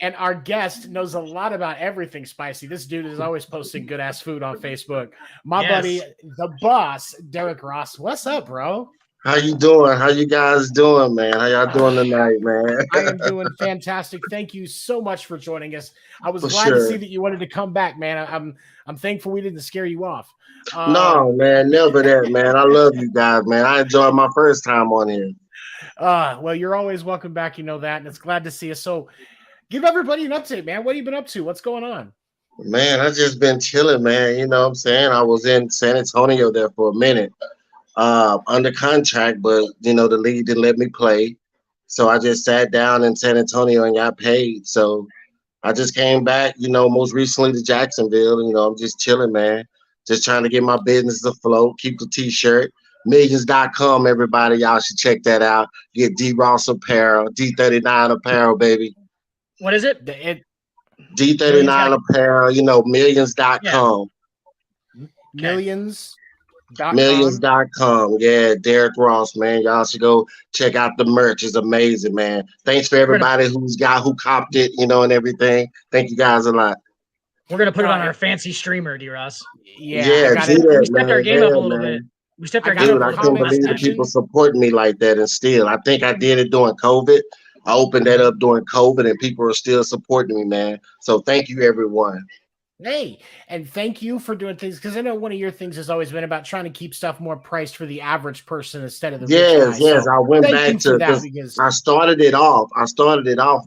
And our guest knows a lot about everything spicy. This dude is always posting good ass food on Facebook. My buddy, the boss, Derrick Ross. What's up, bro? How you doing? How you guys doing, man? How y'all doing tonight, man? I am doing fantastic. Thank you so much for joining us. I was For glad to sure. see that you wanted to come back, man. I'm thankful we didn't scare you off. No, man, never that, man. I love you guys, man. I enjoyed my first time on here. Well, you're always welcome back. You know that, and it's glad to see you. So, give everybody an update, man. What have you been up to? What's going on? Man, I just been chilling, man. You know what I'm saying? I was in San Antonio there for a minute, under contract, but you know the league didn't let me play, so I just sat down in San Antonio and got paid. So I just came back, you know, most recently to Jacksonville. You know, I'm just chilling, man. Just trying to get my business afloat, keep the t-shirt. Millions.com, everybody. Y'all should check that out. Get D Ross apparel, D39 apparel, baby. What is it? D39 apparel, you know, millions.com. Yeah. Millions.com. Yeah, Derrick Ross, man. Y'all should go check out the merch. It's amazing, man. Thanks for everybody who copped it, you know, and everything. Thank you guys a lot. We're gonna put it on our fancy streamer, D Ross. Yeah, we stepped our game up a little bit. We stepped our game up. I can't believe the people supporting me like that, and still, I think I did it during COVID. I opened that up during COVID, and people are still supporting me, man. So thank you, everyone. Hey, and thank you for doing things, because I know one of your things has always been about trying to keep stuff more priced for the average person instead of the rich guy. Yes. So I went back to that because I started it off.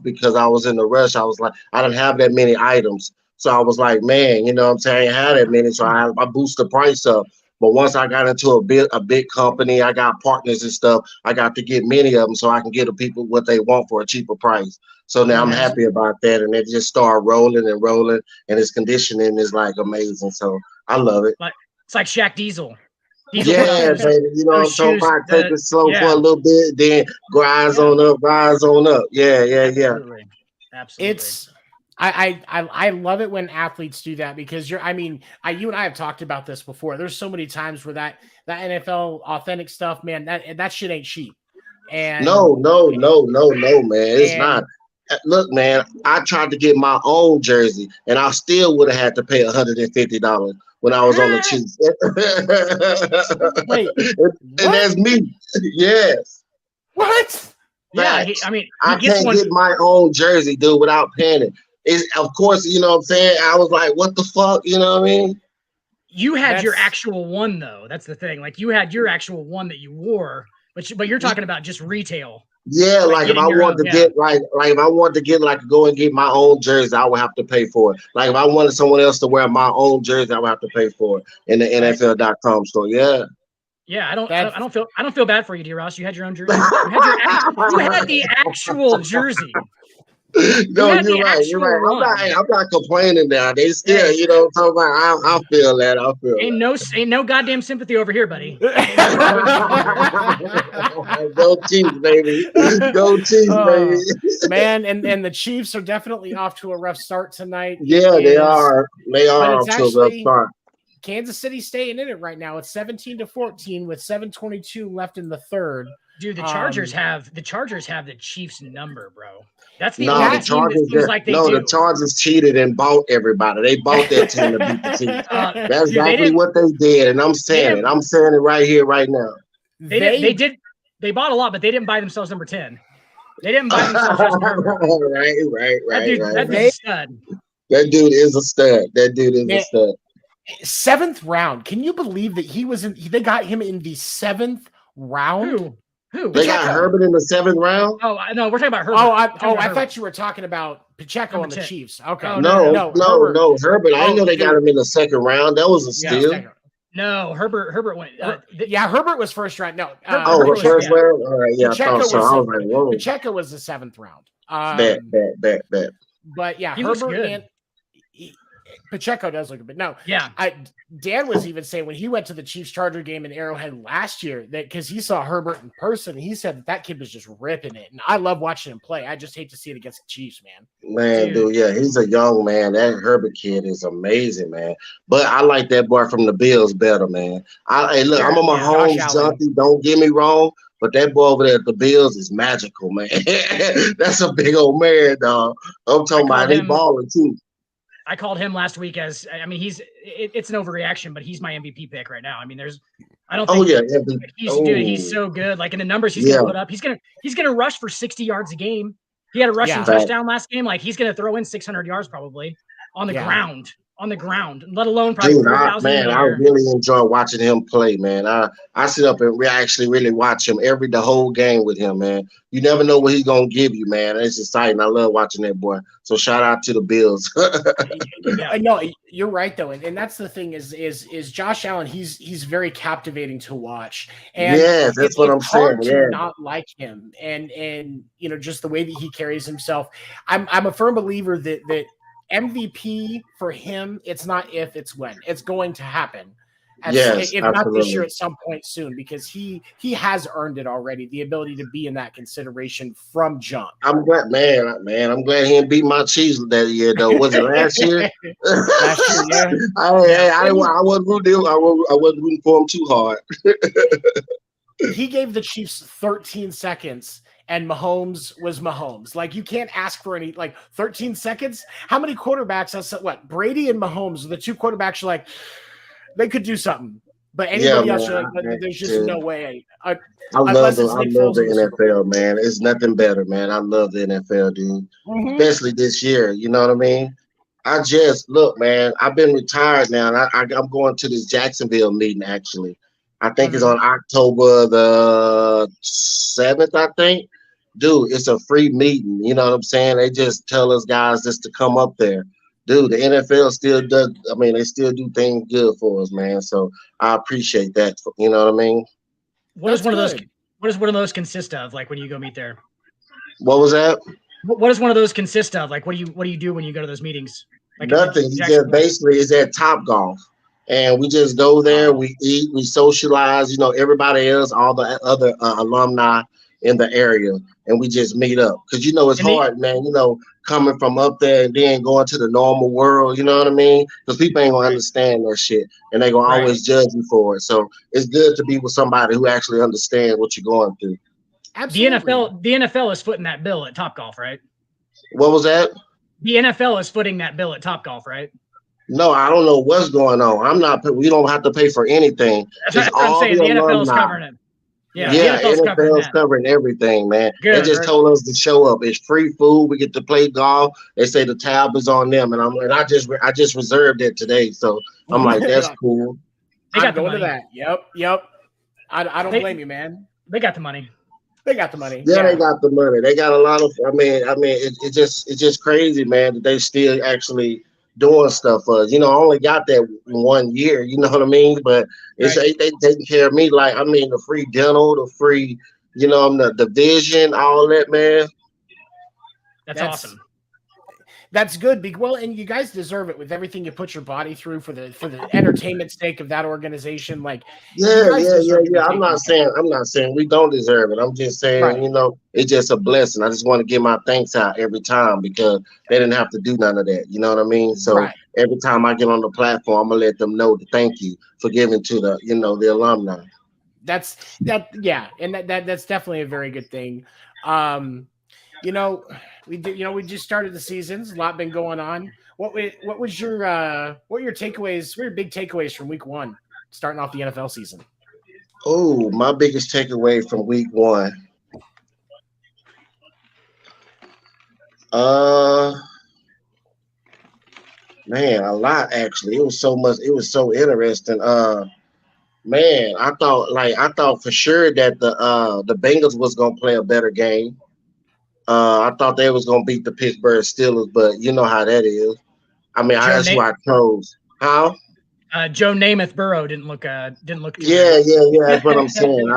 Because I was in the rush. I was like, I didn't have that many items. So I was like, man, you know what I'm saying? I ain't had that many. So I boost the price up. But once I got into a big company, I got partners and stuff. I got to get many of them so I can get the people what they want for a cheaper price. So now I'm happy about that. And it just started rolling, and its conditioning is like amazing. So I love it. It's like Shaq Diesel. Yeah, baby. You know what I'm talking about? Take it slow for a little bit, then rise on up. Yeah. Absolutely. It's I love it when athletes do that, because you and I have talked about this before. There's so many times where that NFL authentic stuff, man, that shit ain't cheap. And no, man. It's not. Look, man, I tried to get my own jersey, and I still would have had to pay $150 when I was on the Chiefs. Wait, and that's me. Yes. What? Yeah, I can't get my own jersey, dude, without paying it. Of course, you know what I'm saying? I was like, what the fuck? You know what I mean? You had your actual one, though. That's the thing. Like, you had your actual one that you wore, but you're talking about just retail. Yeah, like if I want to get if I want to get go and get my own jersey, I would have to pay for it. Like if I wanted someone else to wear my own jersey, I would have to pay for it in the NFL.com store. Yeah. Yeah, I don't feel bad for you, D Ross. You had your own jersey. You had the actual jersey. No, you're right. I'm not complaining now. They still, you know, talking about. I feel that. Ain't no goddamn sympathy over here, buddy. Go Chiefs, baby. Go Chiefs, baby. Man, and the Chiefs are definitely off to a rough start tonight. Yeah, they are. They are off to a rough start. Kansas City staying in it right now. It's 17-14 with 7:22 left in the third. Dude, the Chargers have the Chiefs number, bro. That's the only team that seems like they do. The Chargers cheated and bought everybody. They bought that team to beat the Chiefs. That's exactly what they did, and I'm saying it. I'm saying it right here, right now. They bought a lot, but they didn't buy themselves number 10. They didn't buy themselves number. Right. That dude's a stud. That dude is a stud. That dude is a stud. 7th round. Can you believe that they got him in the 7th round? Who? They got Herbert in the 7th round? Oh, no, we're talking about Herbert. I thought you were talking about Pacheco on the Chiefs. Okay. No, Herbert. I didn't know they got him in the 2nd round. That was a steal. No, Herbert went. Herbert was 1st round. No. First round? All right, yeah, Pacheco I thought so. I was like, whoa. Pacheco was the 7th round. Bet. But yeah, he Herbert and Pacheco does look a bit. No, yeah. Dan was even saying when he went to the Chiefs-Charger game in Arrowhead last year that because he saw Herbert in person, he said that kid was just ripping it. And I love watching him play. I just hate to see it against the Chiefs, man. Dude, yeah, he's a young man. That Herbert kid is amazing, man. But I like that boy from the Bills better, man. I'm a Mahomes junkie. Don't get me wrong. But that boy over there at the Bills is magical, man. That's a big old man, dog. I'm talking about he balling too. I called him last week it's an overreaction, but he's my MVP pick right now. I mean, I don't think dude, he's so good. Like in the numbers he's gonna put up, he's gonna rush for 60 yards a game. He had a rushing touchdown last game. Like he's gonna throw in 600 yards probably on the ground. On the ground, let alone probably 4,000. Man, I really enjoy watching him play, man. I sit up and actually really watch him the whole game with him, man. You never know what he's gonna give you, man. It's exciting. I love watching that boy. So shout out to the Bills. No, you're right though, and that's the thing is Josh Allen. He's very captivating to watch, and yeah, that's what I'm saying. To not like him, and just the way that he carries himself. I'm a firm believer that MVP for him, it's not if, it's when. It's going to happen. If not this year, at some point soon, because he has earned it already, the ability to be in that consideration from jump. I'm glad, man. I'm glad he didn't beat my Chiefs that year, though. Was it last year? Last year, yeah. I wasn't rooting for him too hard. He gave the Chiefs 13 seconds. And Mahomes was Mahomes. Like, you can't ask for any, 13 seconds. How many quarterbacks? Brady and Mahomes, the two quarterbacks, are like, they could do something. But anybody else, there's just no way. I love the NFL, man. It's nothing better, man. I love the NFL, dude. Mm-hmm. Especially this year. You know what I mean? Look, man, I've been retired now. And I'm going to this Jacksonville meeting, actually. I think it's on October the 7th, I think. Dude, it's a free meeting. You know what I'm saying? They just tell us guys just to come up there. Dude, the NFL still does. I mean, they still do things good for us, man. So I appreciate that. You know what I mean? What does one of those consist of? Like when you go meet there? What was that? What does one of those consist of? Like what do you do when you go to those meetings? Like nothing. It's at Top Golf. And we just go there, we eat, we socialize, everybody else, all the other alumni in the area, and we just meet up. Because, it's hard, man, coming from up there and then going to the normal world, you know what I mean? Because people ain't going to understand that shit, and they're going to always judge you for it. So it's good to be with somebody who actually understands what you're going through. Absolutely. The NFL is footing that bill at Topgolf, right? What was that? The NFL is footing that bill at Topgolf, right? No, I don't know what's going on. We don't have to pay for anything. That's what I'm saying. The NFL is covering it. Yeah, NFL's covering everything, man. Good, they just told us to show up. It's free food. We get to play golf. They say the tab is on them, and I just reserved it today. So I'm like, that's cool. They got the money. To that. Yep. I don't blame you, man. They got the money. They got the money. Yeah, they got the money. They got a lot of. It's just crazy, man. That they still actually doing stuff for us. I only got that 1 year, you know what I mean? But it's they taking care of me, the free dental, the free, the vision, all that, man. That's awesome. That's good. Well, and you guys deserve it with everything you put your body through for the entertainment sake of that organization. Yeah. I'm not saying we don't deserve it. I'm just saying, it's just a blessing. I just want to give my thanks out every time because they didn't have to do none of that. You know what I mean? So every time I get on the platform, I'm gonna let them know to thank you for giving to the, the alumni. That's definitely a very good thing. We just started the seasons. A lot been going on. What were your takeaways? What were your big takeaways from week 1, starting off the NFL season? Oh, my biggest takeaway from week 1. Man, a lot actually. It was so much. It was so interesting. Man, I thought for sure that the Bengals was gonna play a better game. I thought they was gonna beat the Pittsburgh Steelers, but you know how that is. I mean, that's who I chose. How? Joe Namath Burrow didn't look. Yeah. That's what I'm saying.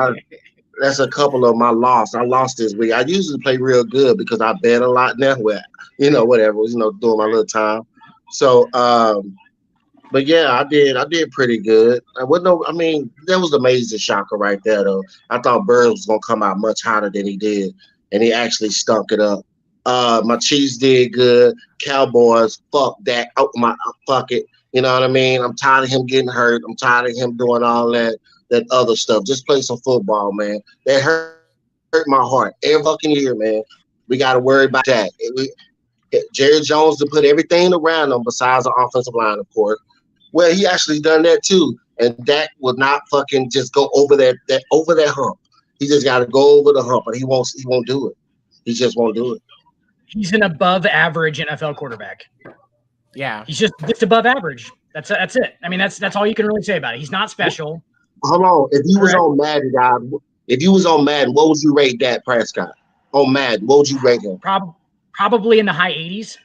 That's a couple of my loss. I lost this week. I usually play real good because I bet a lot now. Whatever. Doing my little time. So, but yeah, I did pretty good. That was the amazing shocker right there, though. I thought Burrow was gonna come out much hotter than he did. And he actually stunk it up. My Chiefs did good. Cowboys, fuck that. Fuck it. You know what I mean? I'm tired of him getting hurt. I'm tired of him doing all that other stuff. Just play some football, man. That hurt hurt my heart every fucking year, man. We got to worry about that. Jerry Jones to put everything around him besides the offensive line, of course. Well, he actually done that too, and Dak will not fucking just go over that hump. He just got to go over the hump, and he won't do it. He just won't do it. He's an above average NFL quarterback. Yeah, he's just above average. That's it. I mean, that's all you can really say about it. He's not special. Hold on. If you was on Madden, God, what would you rate Dak Prescott? On Madden, what would you rate him? Probably in the high 80s.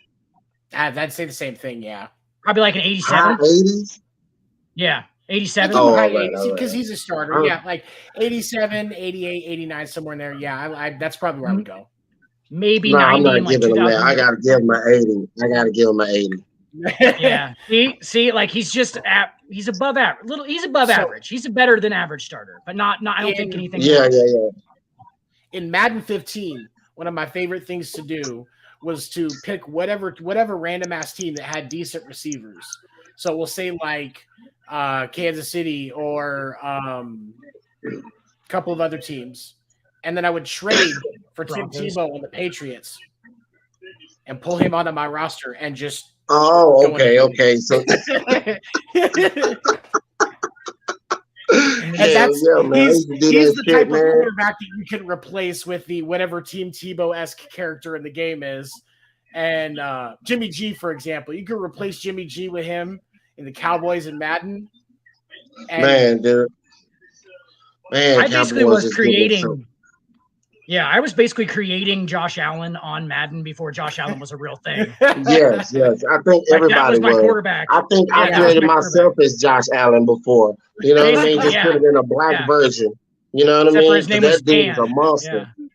I'd say the same thing. Yeah, probably like an 87. High 80s. Yeah, 87. Oh, high 80s because he's a starter. Yeah, like 87, 88, 89, somewhere in there. Yeah, that's probably where I would go. Maybe 90. I'm not giving him that. I gotta give him an 80. I gotta give him an 80. Yeah. See, like he's above average. He's above average. He's a better than average starter, but not. I don't think anything. Yeah. In Madden 15, one of my favorite things to do was to pick whatever random ass team that had decent receivers. So we'll say like Kansas City or a couple of other teams, and then I would trade for Tim Tebow on the Patriots and pull him onto my roster and just. Oh, okay. So he's the type of quarterback that you can replace with the whatever Team Tebow-esque character in the game is. And Jimmy G, for example, you could replace Jimmy G with him in the Cowboys and Madden. And I basically was creating. Yeah, I was basically creating Josh Allen on Madden before Josh Allen was a real thing. Yes. I think everybody that was my quarterback. I think I created myself as Josh Allen before. You know what I mean? Just put it in a black version. You know what I mean? His name was dude's a monster. Yeah.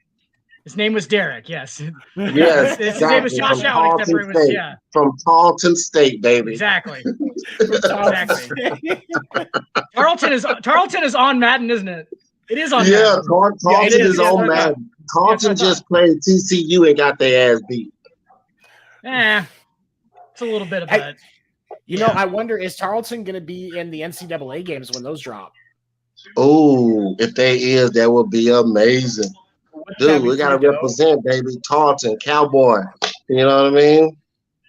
His name was Derrick. Yes. Yes. His name was Josh Allen. Except for it was, from Tarleton State, baby. Exactly. Tarleton is on Madden, isn't it? It is on. Yeah, Tarleton is on Madden. Tarleton just played TCU and got their ass beat. It's a little bit of that. I wonder, is Tarleton going to be in the NCAA games when those drop? Oh, if they is, that would be amazing. Dude, we got to represent, baby. Tarleton, Cowboy. You know what I mean?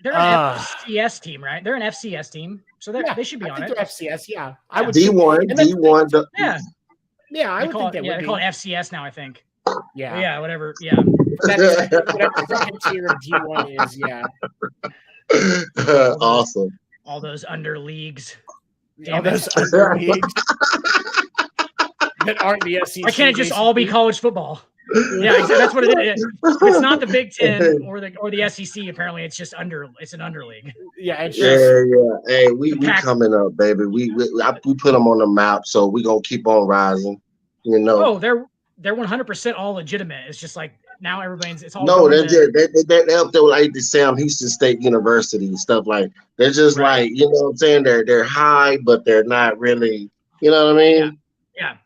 They're an FCS team, right? They're an FCS team. So they should be on it. They're FCS, yeah. I would D1. Yeah, I would think they would be. They call it FCS now, I think. Yeah. Yeah, whatever. Yeah. Whatever second tier of D1 is, yeah. Awesome. All those under leagues. All those under leagues that aren't the SEC. Why can't it just all be college football? Yeah, exactly. That's what it is. It's not the Big Ten or the SEC. Apparently, it's just it's an underleague. Yeah, yeah. Hey, we coming up, baby. We put them on the map, so we gonna keep on rising. You know. Oh, they're 100% all legitimate. It's just like now it's all. No, they're up there like the Sam Houston State University and stuff like. They're just like, you know what I'm saying. They're high, but they're not really. You know what I mean? Yeah.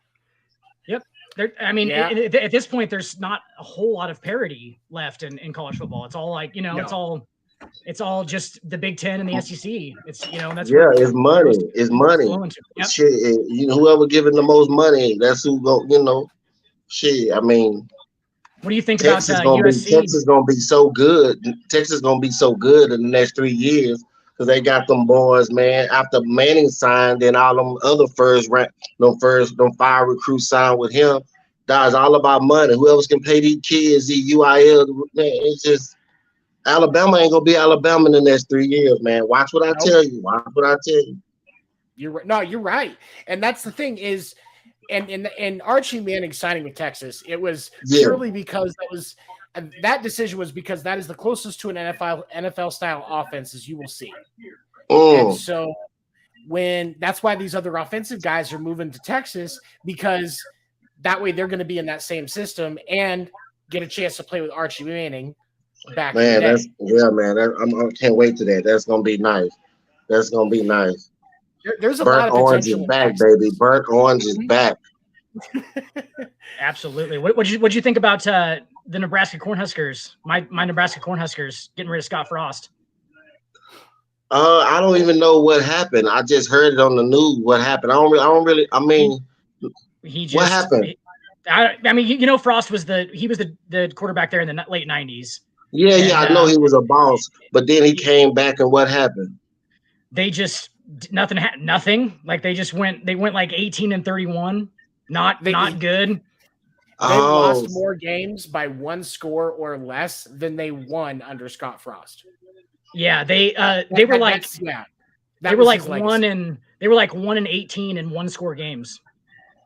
Yep. At this point, there's not a whole lot of parity left in college football. It's all like, it's all just the Big Ten and the SEC. It's, that's it's money. It's money. Yep. Shit, whoever giving the most money, that's who go. Shit. I mean, what do you think Texas about USC? Texas gonna be so good. Texas gonna be so good in the next 3 years. Because they got them boys, man. After Manning signed, then all them other them 5 recruits signed with him. That's all about money. Whoever can pay these kids, the UIL, man, it's just Alabama ain't gonna be Alabama in the next 3 years, man. Watch what I tell you. Watch what I tell you. You're right. No, you're right. And that's the thing is, and Archie Manning signing with Texas, it was purely because that decision was because that is the closest to an NFL style offense as you will see. And so that's why these other offensive guys are moving to Texas, because that way they're going to be in that same system and get a chance to play with Archie Manning back in the day. I can't wait to that. That's going to be nice. That's going to be nice. There's a Burnt lot of orange is back, baby. Burnt orange is back. Absolutely. What'd you think about the Nebraska Cornhuskers? My Nebraska Cornhuskers getting rid of Scott Frost. I don't even know what happened. I just heard it on the news. What happened? I don't really. I mean, What happened? I mean, Frost was the quarterback there in the late 90s. Yeah, I know he was a boss, but then he came back, and what happened? They just nothing. Like they went like 18-31. Not good. They lost more games by one score or less than they won under Scott Frost. Yeah, they were like 1 and 18 in one score games.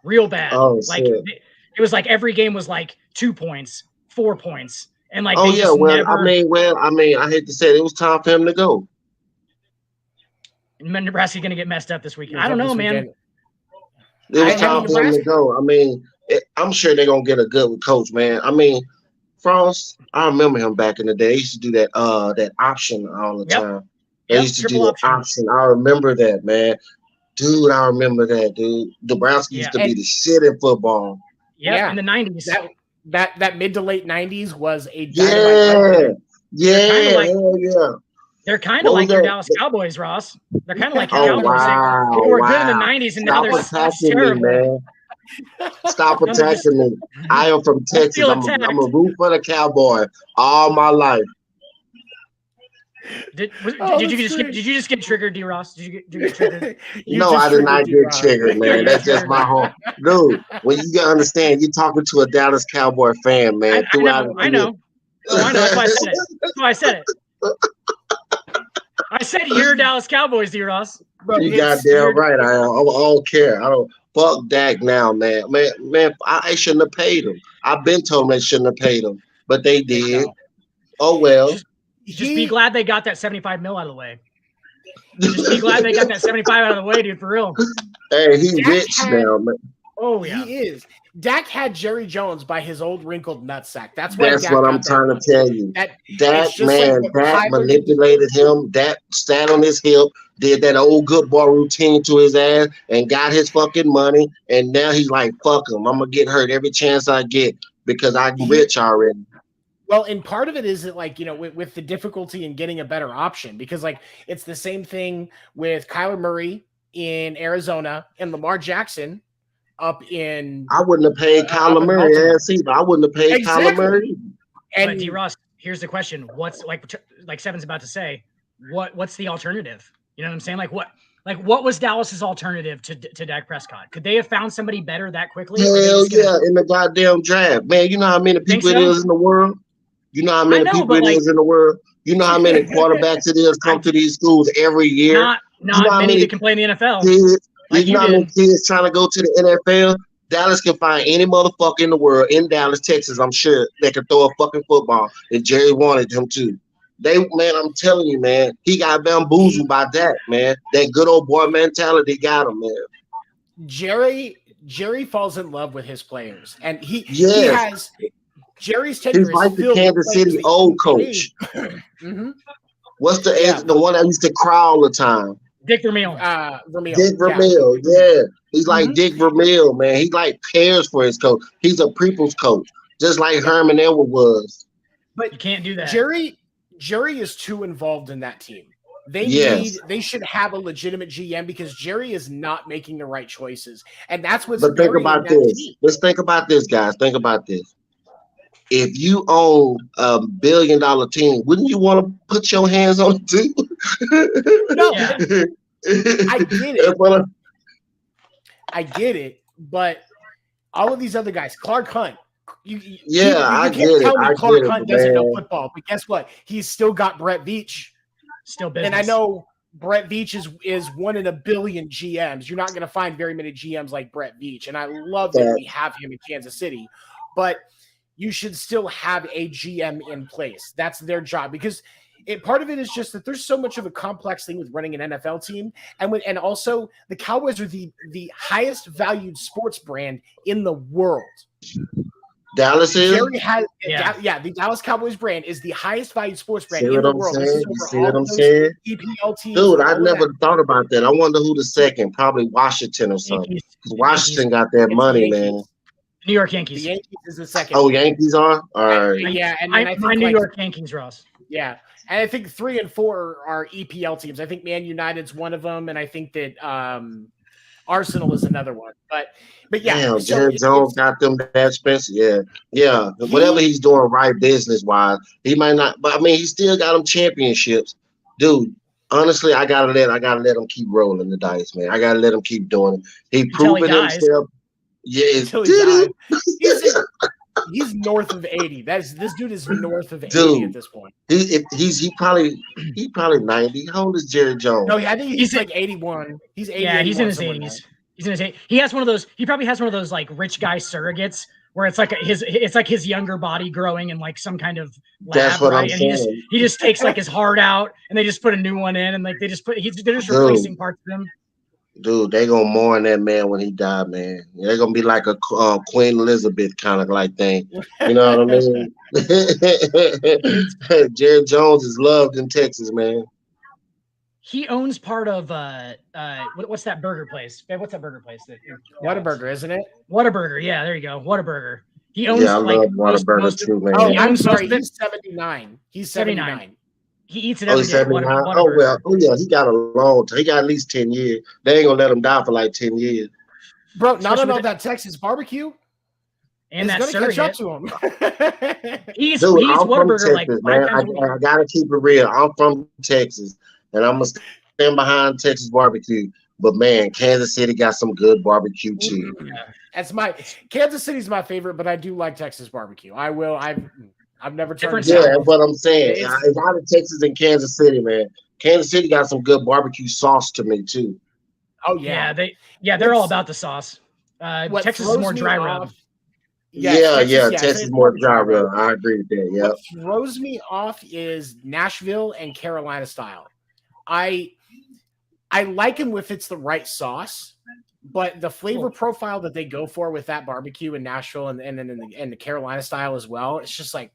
Real bad. It was like every game was like 2 points, 4 points. And like, I hate to say it was time for him to go. Nebraska's going to get messed up this weekend. I don't know, man. It was time for him to go. I mean, I'm sure they're going to get a good coach, man. I mean, Frost, I remember him back in the day. He used to do that option all the time. They used to do that option. I remember that, man. Dude, I remember that, dude. Nebraska used to be the shit in football. Yeah, in the 90s. That mid to late 90s was a dynamite. They're kind of like your Dallas Cowboys, Ross. They're kind of like your Cowboys. They were good in the 90s, and now they're terrible. Man. Stop attacking me. I am from Texas. I'm a root for the Cowboy all my life. Did you just get triggered, D. Ross? Did you get triggered? No, I did not get triggered, man. That's just my whole dude. When you gotta understand, you're talking to a Dallas Cowboy fan, man. I know. That's why I said it. I said you're Dallas Cowboys, D. Ross. You goddamn right. I don't care. I don't fuck Dak now, man. Man, I shouldn't have paid him. I've been told they shouldn't have paid him, but they did. Oh well. Just be glad they got that 75 mil out of the way. Just be glad they got that 75 out of the way, dude, for real. Hey, he's rich now, man. Oh, yeah. He is. Dak had Jerry Jones by his old wrinkled nutsack. That's what I'm trying to tell you. Dak manipulated him. Dak sat on his hip, did that old good boy routine to his ass, and got his fucking money. And now he's like, fuck him. I'm going to get hurt every chance I get because I'm rich already. Well, and part of it is that, like, with the difficulty in getting a better option, because, like, it's the same thing with Kyler Murray in Arizona and Lamar Jackson up in. I wouldn't have paid Kyler Murray ass either. I wouldn't have paid Kyler Murray. And D. Ross, here's the question: what's like Seven's about to say? What's the alternative? You know what I'm saying? What was Dallas's alternative to Dak Prescott? Could they have found somebody better that quickly? Hell yeah, in the goddamn draft, man. You know how many people it is in the world. You know how many people it is in the world. You know how many quarterbacks it is come to these schools every year. Not many that can play in the NFL. You know how many kids trying to go to the NFL? Dallas can find any motherfucker in the world in Dallas, Texas. I'm sure they can throw a fucking football if Jerry wanted him to. I'm telling you, man, he got bamboozled by that, man. That good old boy mentality got him, man. Jerry falls in love with his players, and he has. Jerry's tenure He's like the Kansas City old coach. Mm-hmm. What's the one that used to cry all the time? Dick Vermeil. Dick Vermeil, yeah. He's like Dick Vermeil, man. He like cares for his coach. He's a people's coach, just like Herman Edwards was. But you can't do that. Jerry is too involved in that team. They should have a legitimate GM because Jerry is not making the right choices. And that's what's But think about this. Team. Let's think about this, guys. Think about this. If you own $1 billion team, wouldn't you want to put your hands on it too? No, I get it. I get it, but all of these other guys, Clark Hunt. You can't tell me Clark Hunt doesn't know football, but guess what? He's still got Brett Veach. Still business. And I know Brett Veach is one in a billion GMs. You're not going to find very many GMs like Brett Veach, and I love that we have him in Kansas City, but you should still have a GM in place. That's their job because part of it is just that there's so much of a complex thing with running an NFL team. And also the Cowboys are the highest valued sports brand in the world. Dallas is? The Dallas Cowboys brand is the highest valued sports brand in the world. See what I'm saying? EPL teams. Dude, I never thought about that. I wonder who the second, probably Washington or something. Because Washington got that money, man. New York Yankees. The Yankees is the second. Oh, Yankees are? All right. Yeah, and I think my New York Yankees, Ross. Yeah, and I think 3 and 4 are EPL teams. I think Man United's one of them, and I think that Arsenal is another one, but yeah. Damn, So Jerry Jones got them that expensive. Yeah. Whatever he's doing right business wise, he might not. But I mean, he still got them championships, dude. Honestly, I gotta let him keep rolling the dice, man. I gotta let him keep doing it. He proven himself. Yeah, until he died. He's north of 80. This dude is north of 80 at this point. He probably 90. How old is Jerry Jones? No, I think he's like 81. He's 80. Yeah, he's in his 80s. He's in his 80s. He has one of those. He probably has one of those like rich guy surrogates where it's like his younger body growing in like some kind of lab. That's what I'm and saying. He just takes like his heart out and they just put a new one in and like they're just replacing parts of him. Dude, they gonna mourn that man when he died, man. They're gonna be like a Queen Elizabeth kind of like thing. You know what I mean? Jerry Jones is loved in Texas, man. He owns part of what's that burger place? What's that burger place? Whataburger, isn't it? Whataburger, yeah, there you go. Whataburger. He owns I love Whataburger too, man. Oh, I'm sorry, he's 79. He's 79. He eats it every day. He got a long time. He got at least 10 years. They ain't gonna let him die for like 10 years. Bro, not on all that Texas barbecue. And that's gonna catch up to him. He's I'm from Whataburger Texas, man. I gotta keep it real. I'm from Texas, and I'm gonna stand behind Texas barbecue. But man, Kansas City got some good barbecue too. Yeah. Kansas City's my favorite, but I do like Texas barbecue. I've never tried. Yeah, that's what I'm saying. It's out of Texas and Kansas City, man. Kansas City got some good barbecue sauce to me too. Oh yeah, they're all about the sauce. Texas is more dry rub. Texas is more dry rub. I agree with that. Yeah. What throws me off is Nashville and Carolina style. I like them if it's the right sauce, but the flavor profile that they go for with that barbecue in Nashville and then the Carolina style as well, it's just like,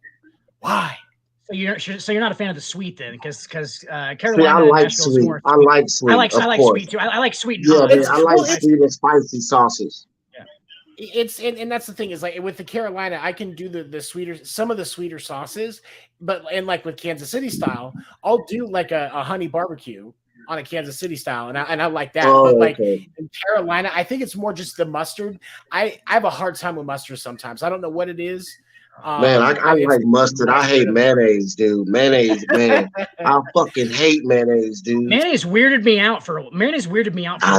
why? So you're not a fan of the sweet then, because Carolina. See, I like sweet. I like sweet. I like sweet too. I like sweet. Yeah, I like sweet and spicy sauces. Yeah, it's and that's the thing is like with the Carolina, I can do some of the sweeter sauces, but like with Kansas City style, I'll do like a honey barbecue on a Kansas City style, and I like that. But like in Carolina, I think it's more just the mustard. I have a hard time with mustard sometimes. I don't know what it is. Man, I like mustard. I hate mayonnaise, dude. Mayonnaise, man. I fucking hate mayonnaise, dude. Mayonnaise weirded me out for. I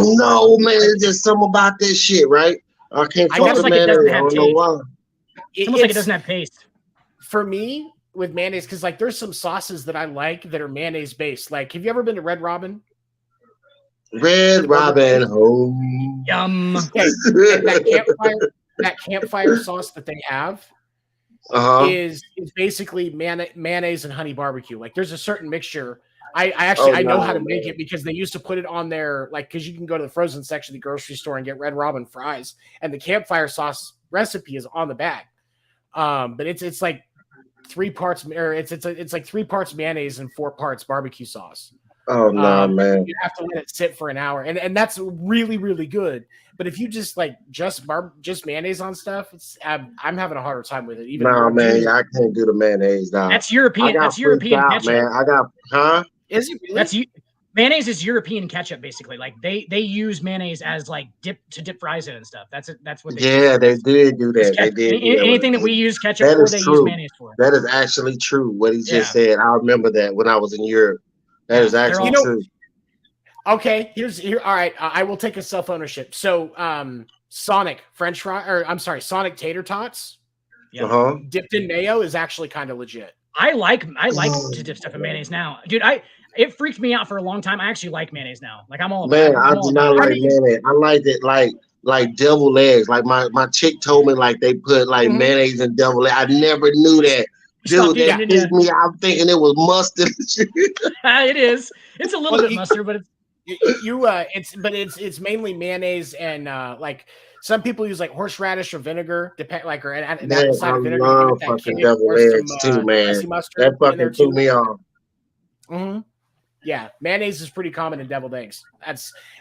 know, man. There's just something about this shit, right? I can't fuck with mayonnaise. I don't know why. It's almost like it doesn't have taste. For me, with mayonnaise, because like there's some sauces that I like that are mayonnaise based. Like, have you ever been to Red Robin? Red Robin home. Yum. Okay. that campfire sauce that they have is basically mayonnaise and honey barbecue. Like there's a certain mixture. I know how to make it because they used to put it on there, like because you can go to the frozen section of the grocery store and get Red Robin fries, and the campfire sauce recipe is on the bag. But it's like 3 parts, or it's like 3 parts mayonnaise and 4 parts barbecue sauce. Oh no, man! You have to let it sit for an hour, and that's really really good. But if you just like just mayonnaise on stuff, I'm having a harder time with it. Even man, I can't do the mayonnaise now. That's European. That's European ketchup, man. Is it really? Mayonnaise is European ketchup, basically. Like they use mayonnaise as like dip fries in and stuff. That's what they do. They did do that. They did. Anything that we use ketchup for, they use mayonnaise for. That is actually true. What he just said. I remember that when I was in Europe. That is actually true. Okay, all right. I will take a self-ownership. So, Sonic French fry, Sonic tater tots, dipped in mayo is actually kind of legit. I like to dip stuff in mayonnaise now, dude. It freaked me out for a long time. I actually like mayonnaise now. Like I'm all about it. I do not like mayonnaise. I like it like deviled eggs. Like my chick told me like they put like mayonnaise in deviled eggs. I never knew that. Dude, that pissed me out thinking it was mustard. It is. It's a little bit mustard, but it's mainly mayonnaise and like some people use like horseradish or vinegar, or apple cider vinegar. I love fucking deviled eggs too, man. That fucking threw me off. Mm-hmm. Yeah, mayonnaise is pretty common in deviled eggs.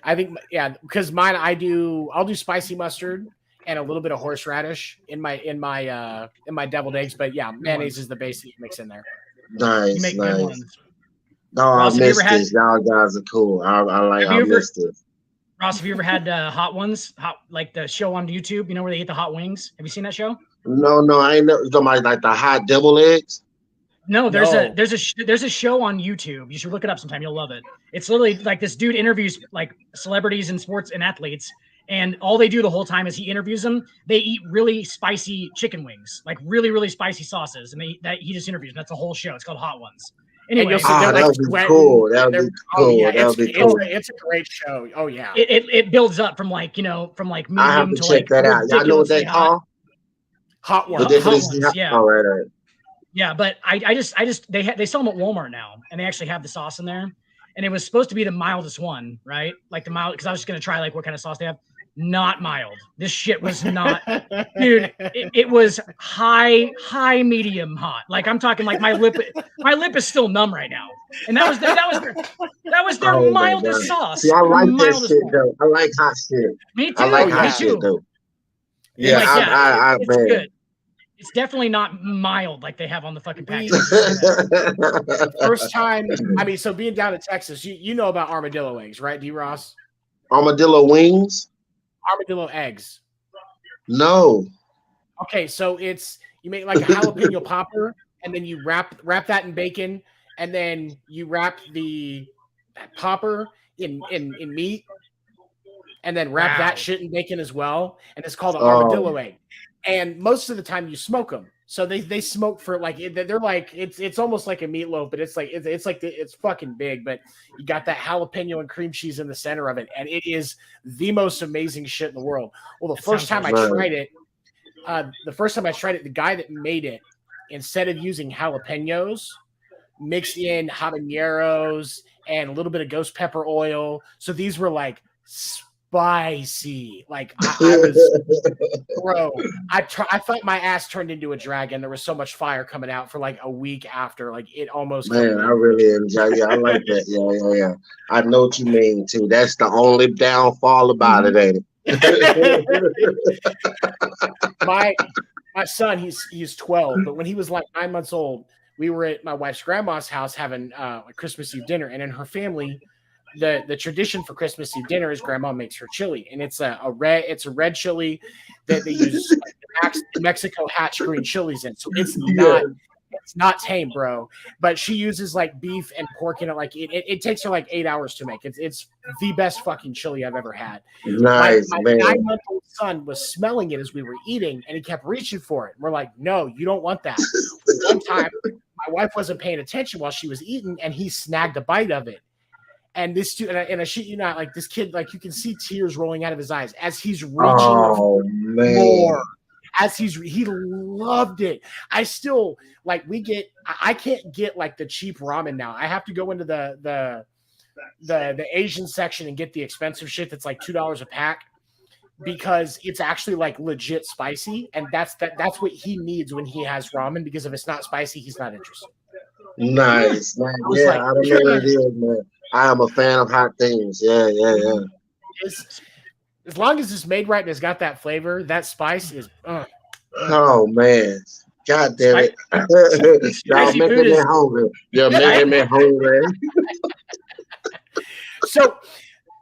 I think because mine I'll do spicy mustard and a little bit of horseradish in my deviled eggs, but yeah, mayonnaise is the base that you mix in there. Nice. No, I missed this. Y'all guys are cool. I missed this. Ross, have you ever had Hot Ones? Like the show on YouTube, you know, where they eat the hot wings? Have you seen that show? No, I ain't never. Somebody like the hot devil eggs. No, there's a show on YouTube. You should look it up sometime. You'll love it. It's literally like this dude interviews like celebrities and sports and athletes, and all they do the whole time is he interviews them. They eat really spicy chicken wings, like really, really spicy sauces, and he just interviews them. That's the whole show. It's called Hot Ones. Anyway, that would be cool. That would be cool. Oh, yeah, cool. It's a great show. Oh yeah. It builds up from like medium I have to to check like that out. Y'all know what they call? Hot Ones. Hot Ones. Yeah. All right. Yeah, but I just they sell them at Walmart now, and they actually have the sauce in there. And it was supposed to be the mildest one, right? Like the mild, because I was just gonna try like what kind of sauce they have. Not mild. This shit was not, dude. It was high, medium, hot. Like I'm talking like my lip is still numb right now. And that was their mildest sauce. See, I like that shit though. I like hot shit. Me too. I like hot shit though. Yeah, like, it's good. It's definitely not mild like they have on the fucking package. First time, I mean, so being down in Texas, you know about armadillo eggs, right, D. Ross? Armadillo wings? Armadillo eggs. No. Okay, so you make like a jalapeno popper, and then you wrap that in bacon, and then you wrap that popper in meat, and then wrap that shit in bacon as well, and it's called an armadillo egg. And most of the time you smoke them. So they smoke for like, they're like, it's almost like a meatloaf, but it's fucking big, but you got that jalapeno and cream cheese in the center of it. And it is the most amazing shit in the world. Well, the first time I tried it, the guy that made it, instead of using jalapenos, mixed in habaneros and a little bit of ghost pepper oil. So these were like spicy. Like I was, bro. I thought my ass turned into a dragon. There was so much fire coming out for like a week after. Like it almost. Man, I really enjoy. Yeah, I like that. Yeah. I know what you mean too. That's the only downfall about it, ain't it? my son, he's 12, but when he was like 9 months old, we were at my wife's grandma's house having a Christmas Eve dinner, and in her family, the tradition for Christmas Eve dinner is grandma makes her chili, and it's a red chili that they use Mexico hatch green chilies in. So it's not tame, bro. But she uses like beef and pork in it. Like it takes her like 8 hours to make. It's the best fucking chili I've ever had. Nice, my 9-month-old son was smelling it as we were eating, and he kept reaching for it. And we're like, no, you don't want that. One time, my wife wasn't paying attention while she was eating, and he snagged a bite of it. And this dude, and I shit you not, like this kid, like you can see tears rolling out of his eyes as he's reaching more. As he loved it. I still like I can't get like the cheap ramen now. I have to go into the Asian section and get the expensive shit that's like $2 a pack, because it's actually like legit spicy, and that's what he needs when he has ramen, because if it's not spicy, he's not interested. Nice, man. Yeah, I don't know what it is, man. I am a fan of hot things. Yeah. As long as it's made right and it's got that flavor, that spice is. Oh man, God damn it! Y'all making me hungry. You're making me hungry.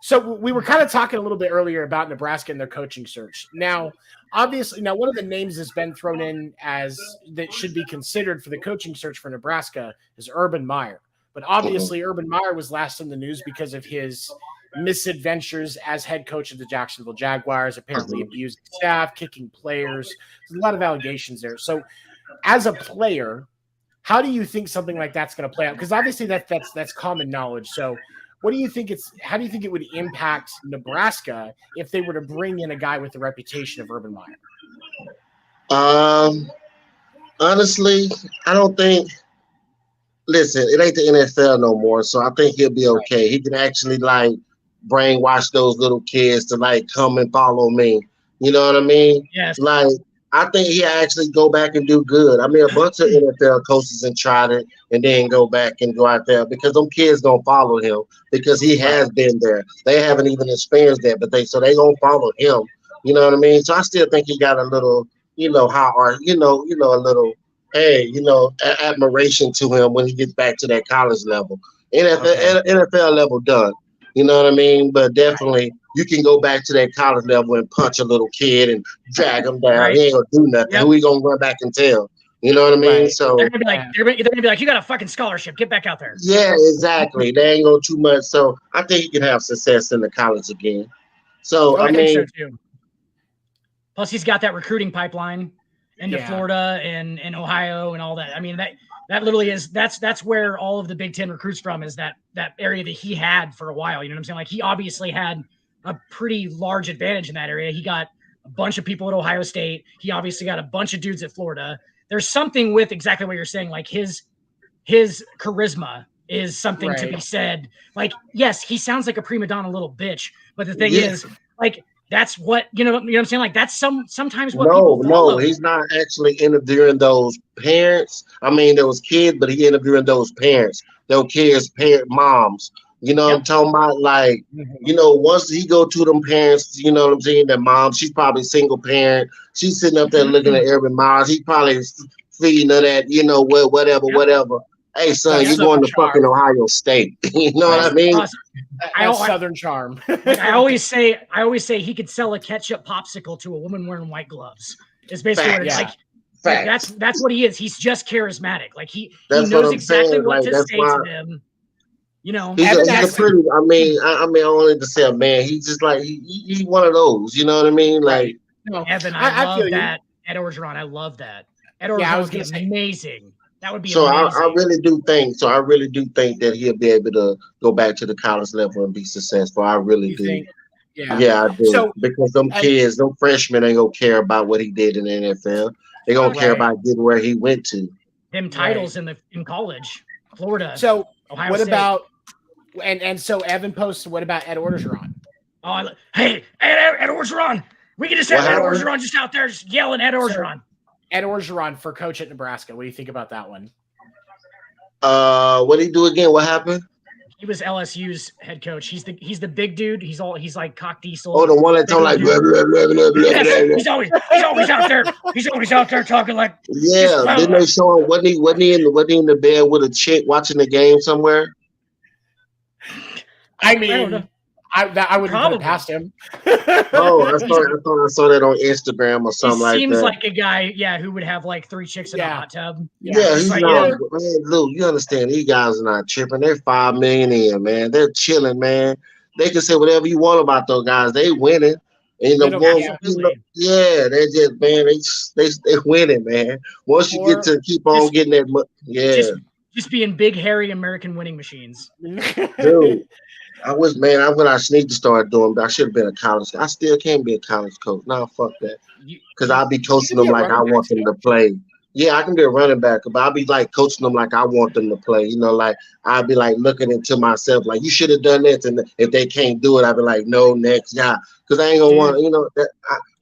So we were kind of talking a little bit earlier about Nebraska and their coaching search. Now, obviously, one of the names that's been thrown in as that should be considered for the coaching search for Nebraska is Urban Meyer. But obviously, Urban Meyer was last in the news because of his misadventures as head coach of the Jacksonville Jaguars, apparently abusing staff, kicking players. There's a lot of allegations there. So as a player, how do you think something like that's going to play out? Because obviously that's common knowledge. So how do you think it would impact Nebraska if they were to bring in a guy with the reputation of Urban Meyer? Honestly, I don't think. Listen, it ain't the NFL no more, so I think he'll be okay. He can actually like brainwash those little kids to like come and follow me. You know what I mean? Yes. Like I think he'll actually go back and do good. I mean, a bunch of NFL coaches and tried it and then go back and go out there because them kids gonna follow him because he has been there. They haven't even experienced that, but they gonna follow him. You know what I mean? So I still think he got a little, a little. Hey, admiration to him when he gets back to that college level. NFL level done. You know what I mean? But definitely, you can go back to that college level and punch a little kid and drag him down. He ain't gonna do nothing. Yep. Who he gonna run back and tell? You know what I mean? Right. So they're gonna be like, they're gonna be like, you got a fucking scholarship. Get back out there. yeah, exactly. They ain't gonna too much. So I think he can have success in the college again. So I think mean, so too. Plus, he's got that recruiting pipeline into Florida and Ohio and all that. I mean, that literally is that's where all of the Big Ten recruits from, is that area that he had for a while. You know what I'm saying? Like, he obviously had a pretty large advantage in that area. He got a bunch of people at Ohio State. He obviously got a bunch of dudes at Florida. There's something with exactly what you're saying. Like, his charisma is something to be said. Like, yes, he sounds like a prima donna little bitch, but the thing is, like, that's what you know what I'm saying. Like, that's sometimes what people follow. No, he's not actually interviewing those parents. I mean, there was kids, but he interviewing those parents. Those kids' moms. You know what I'm talking about? Like, you know, once he go to them parents, you know what I'm saying, their mom, she's probably single parent. She's sitting up there looking at every mile. He probably feeding her that, you know, whatever. Hey, son, you're going to fucking Ohio State. You know what I mean? That's Southern charm. I always say he could sell a ketchup popsicle to a woman wearing white gloves. It's basically what it's like. That's what he is. He's just charismatic. Like, he knows exactly what to say to them. You know, he's a pretty. I mean, I don't need to say a man. He's just like he one of those. You know what I mean? Like, Evan, I love that. Ed Orgeron, I love that. Ed Orgeron would be amazing. That would be amazing. I really do think. So I really do think that he'll be able to go back to the college level and be successful. I really do. Yeah, I do. So, because them kids, them freshmen ain't gonna care about what he did in the NFL. They gonna care about getting where he went to. Them titles in college, Florida. So Ohio what State. about? And so Evan posted, what about Ed Orgeron? Oh, hey, Ed Orgeron. We can just have Ed Orgeron just out there just yelling Ed Orgeron. Ed Orgeron for coach at Nebraska. What do you think about that one? What did he do again? What happened? He was LSU's head coach. He's the big dude. He's like cock diesel. Oh, the one that told like blah, blah, blah, blah, blah, yes, he's always out there. He's always out there talking like. Yeah, didn't they show him? Wasn't he in the bed with a chick watching the game somewhere? I mean, I wouldn't put it past him. Oh, I saw that on Instagram or something like that. He seems like a guy, who would have like 3 chicks in a hot tub. Yeah, he's like, not. Man, Lou, you understand? These guys are not tripping. They're $5 million in, man. They're chilling, man. They can say whatever you want about those guys. They winning. And they're just, man. They winning, man. Once you get to keep on getting that, just being big, hairy American winning machines, dude. When I need to start doing, but I should have been a college. I still can't be a college coach. Nah, fuck that. Because I'll be coaching them like I want them to play. Yeah, I can be a running back, but I'll be like coaching them like I want them to play. You know, like I'll be like looking into myself, like you should have done this, and if they can't do it, I'll be like, no, next, because I ain't gonna want. You know,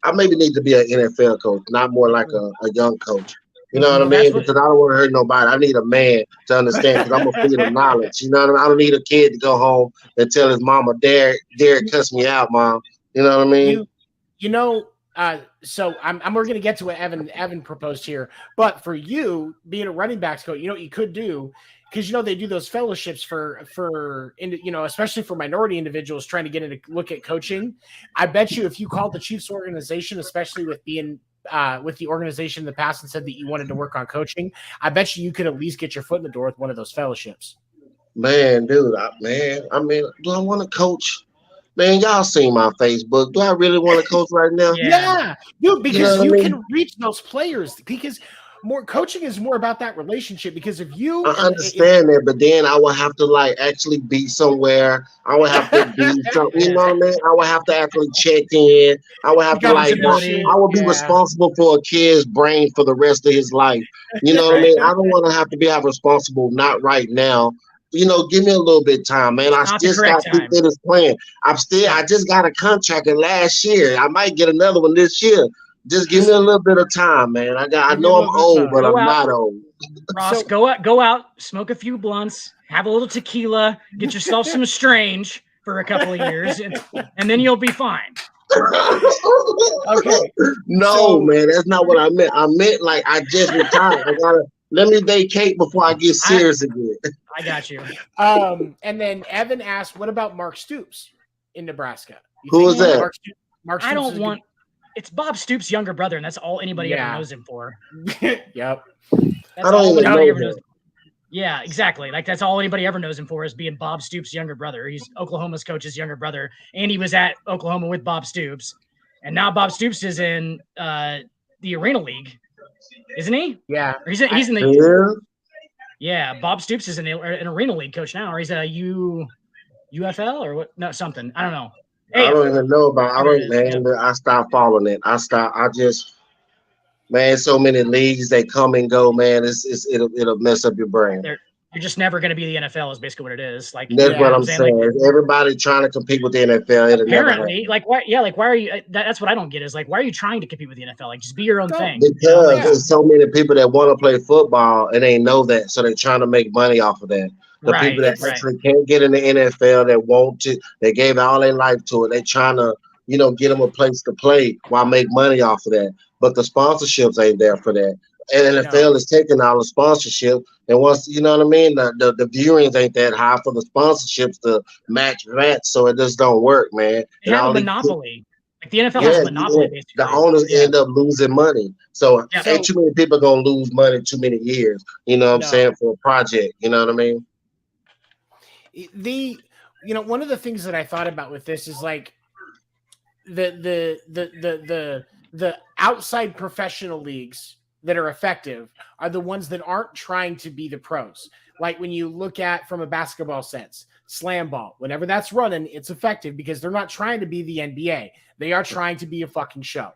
I maybe need to be an NFL coach, not more like a young coach. You know what I mean? Because I don't want to hurt nobody. I need a man to understand, because I'm going to feed him knowledge. You know what I mean? I don't need a kid to go home and tell his mama, Derrick cussed me out, Mom. You know what I mean? So we're going to get to what Evan proposed here. But for you, being a running backs coach, you know what you could do? Because, they do those fellowships for especially for minority individuals trying to get in look at coaching. I bet you if you called the Chiefs organization, especially with being with the organization in the past, and said that you wanted to work on coaching, I bet you could at least get your foot in the door with one of those fellowships. Man, dude, I mean, do I want to coach? Man, y'all seen my Facebook. Do I really want to coach right now? Yeah, dude, because you can reach those players, because coaching is more about that relationship. Because if you, I understand that, but then I would have to like actually be somewhere. I would have to be something. You know what I mean? I would have to actually check in. I would have to I would be responsible for a kid's brain for the rest of his life. You know what I mean? I don't want to have to be responsible. Not right now. Give me a little bit of time, man. I just got to finish playing. I just got a contract last year. I might get another one this year. Just give me a little bit of time, man. I know I'm old, but I'm not old. Ross, go out, smoke a few blunts, have a little tequila, get yourself some Strange for a couple of years, and then you'll be fine. Okay. No, man, that's not what I meant. I meant like I just retired. Let me vacate before I get serious again. I got you. And then Evan asked, "What about Mark Stoops in Nebraska?" Who is that? Mark Stoops I don't want. It's Bob Stoops' younger brother, and that's all anybody ever knows him for. Yep. That's all anybody ever knows. Yeah, exactly. Like that's all anybody ever knows him for is being Bob Stoops' younger brother. He's Oklahoma's coach's younger brother, and he was at Oklahoma with Bob Stoops, and now Bob Stoops is in the Arena League, isn't he? Yeah, or he's in the. Yeah, Bob Stoops is an Arena League coach now, or he's a UFL or what? No, something. I don't know. Hey, I don't even know about. I stopped following it. Man, so many leagues they come and go, man. It'll mess up your brain. You're just never going to be the NFL is basically what it is. Like that's what I'm saying. Like, everybody trying to compete with the NFL. Apparently, like why? Yeah, like why are you? That's what I don't get is like why are you trying to compete with the NFL? Like just be your own thing. Because there's so many people that want to play football and they know that, so they're trying to make money off of that. The people that actually can't get in the NFL that want to, they gave all their life to it. They trying to, get them a place to play while make money off of that. But the sponsorships ain't there for that. And NFL is taking all the sponsorship. And once, you know what I mean, the viewings ain't that high for the sponsorships to match that. So it just don't work, man. They have a monopoly. Like the NFL has a monopoly. Basically. The owners end up losing money. So ain't too many people going to lose money too many years. You know what I'm saying? For a project. You know what I mean? One of the things that I thought about with this is like the outside professional leagues that are effective are the ones that aren't trying to be the pros. Like when you look at from a basketball sense, slam ball, whenever that's running, it's effective because they're not trying to be the NBA. They are trying to be a fucking show.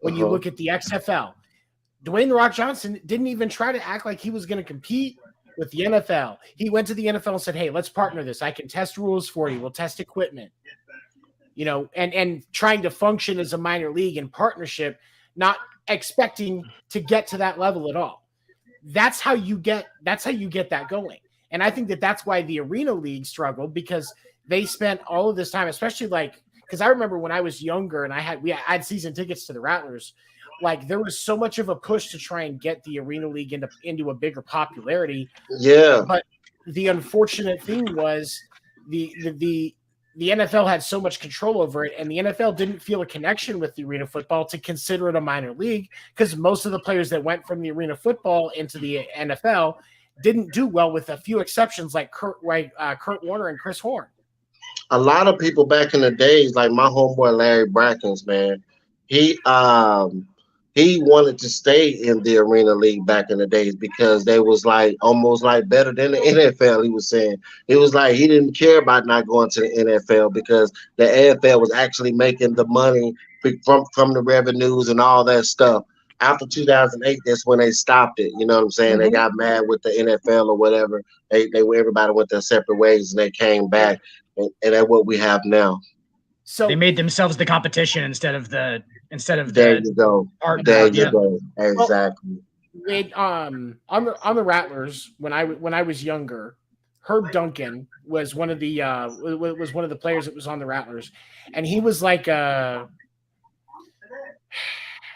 When you look at the XFL, Dwayne "The Rock" Johnson didn't even try to act like he was going to compete with the NFL. He went to the NFL and said, "Hey, let's partner this. I can test rules for you. We'll test equipment." And trying to function as a minor league in partnership, not expecting to get to that level at all. That's how you get that going. And I think that's why the Arena League struggled, because they spent all of this time, especially because I remember when I was younger and I had season tickets to the Rattlers. Like there was so much of a push to try and get the Arena League into a bigger popularity. Yeah. But the unfortunate thing was the NFL had so much control over it, and the NFL didn't feel a connection with the Arena Football to consider it a minor league, because most of the players that went from the Arena Football into the NFL didn't do well, with a few exceptions like Kurt Warner and Chris Horn. A lot of people back in the days, like my homeboy Larry Brackens, man, he wanted to stay in the Arena League back in the days because they was like almost like better than the NFL. He was saying it was like he didn't care about not going to the NFL because the NFL was actually making the money from the revenues and all that stuff. After 2008, that's when they stopped it. You know what I'm saying? They got mad with the NFL or whatever. Everybody went their separate ways and they came back, and that's what we have now. So they made themselves the competition instead of there you go. There you go. Exactly. On the Rattlers, when I was younger, Herb Duncan was one of the players that was on the Rattlers, and he was like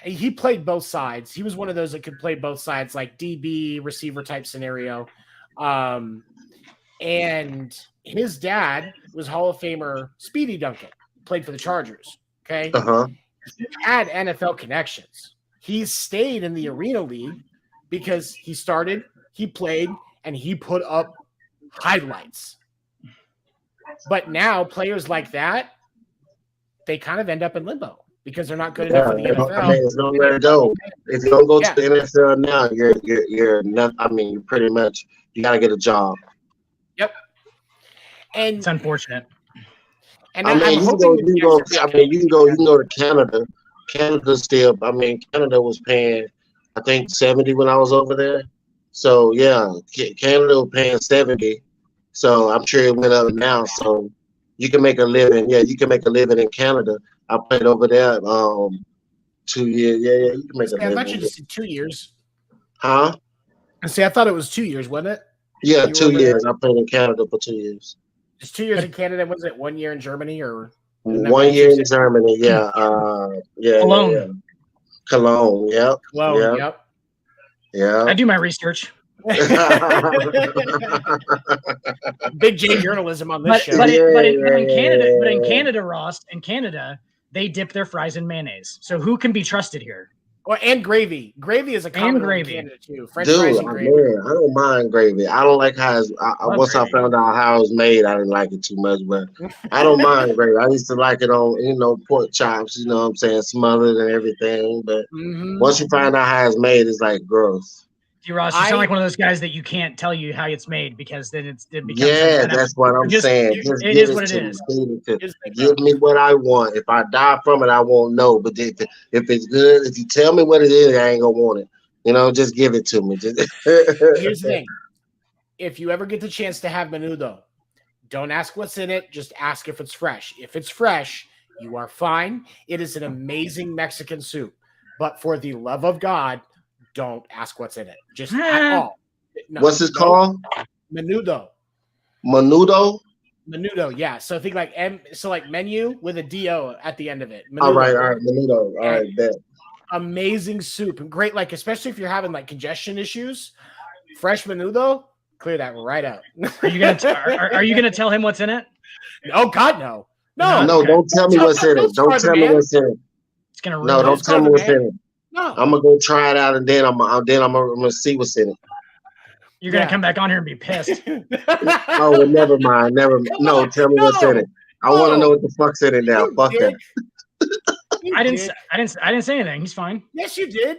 he played both sides. He was one of those that could play both sides, like DB receiver type scenario. And his dad was Hall of Famer Speedy Duncan, played for the Chargers. Okay. He had NFL connections. He stayed in the Arena League because he started, he played, and he put up highlights. But now players like that, they kind of end up in limbo because they're not good enough for the NFL. I mean, there's nowhere to go. If you don't go to the NFL now, you're not. I mean, you pretty much you got to get a job. Yep. And it's unfortunate. And I mean, you can go to Canada. Canada still. I mean, Canada was paying, I think, 70 when I was over there. So yeah, Canada was paying 70. So I'm sure it went up now. So you can make a living. Yeah, you can make a living in Canada. I played over there 2 years. Yeah, you can make a living. I thought you just did 2 years. Huh? I thought it was 2 years, wasn't it? Yeah, 2 years. I played in Canada for 2 years. Just 2 years in Canada. Was it 1 year in Germany or 1 year in Germany? Yeah. Cologne. Yeah. Cologne. Yep. Cologne. Yep. Yeah. I do my research. Big J journalism on this show. But in Canada, Ross, in Canada, they dip their fries in mayonnaise. So who can be trusted here? Well, and gravy. Gravy is a common one in Canada too. French fries and gravy. Man, I don't mind gravy. I don't like how it's. Once gravy. I found out how it's made, I didn't like it too much. But I don't mind gravy. I used to like it on, pork chops. You know what I'm saying, smothered and everything. But once you find out how it's made, it's like gross. Ross, you sound like one of those guys that you can't tell you how it's made because then it becomes. Yeah, that's what I'm saying. Just it is what it is. Give me what I want. If I die from it, I won't know. But if it's good, if you tell me what it is, I ain't gonna want it. You know, just give it to me. Here's the thing: if you ever get the chance to have menudo, don't ask what's in it. Just ask if it's fresh. If it's fresh, you are fine. It is an amazing Mexican soup. But for the love of God, don't ask what's in it. Just at all. No, what's it called? Menudo. Menudo? Menudo, yeah. So think like like menu with a D-O at the end of it. Menudo. All right. Menudo. All right, bet. Amazing soup. And great, like, especially if you're having like congestion issues. Fresh menudo, clear that right out. Are you gonna tell him what's in it? Oh God, no. No, okay. Don't tell me what's in it. Don't tell me what's in it. It's gonna no, don't tell me what's in it. No. I'm gonna go try it out, and then I'm gonna see what's in it. You're gonna come back on here and be pissed. Oh, well, never mind. No, tell me what's in it. I want to know what the fuck's in it now. Fuck that. I didn't say anything. He's fine. Yes, you did.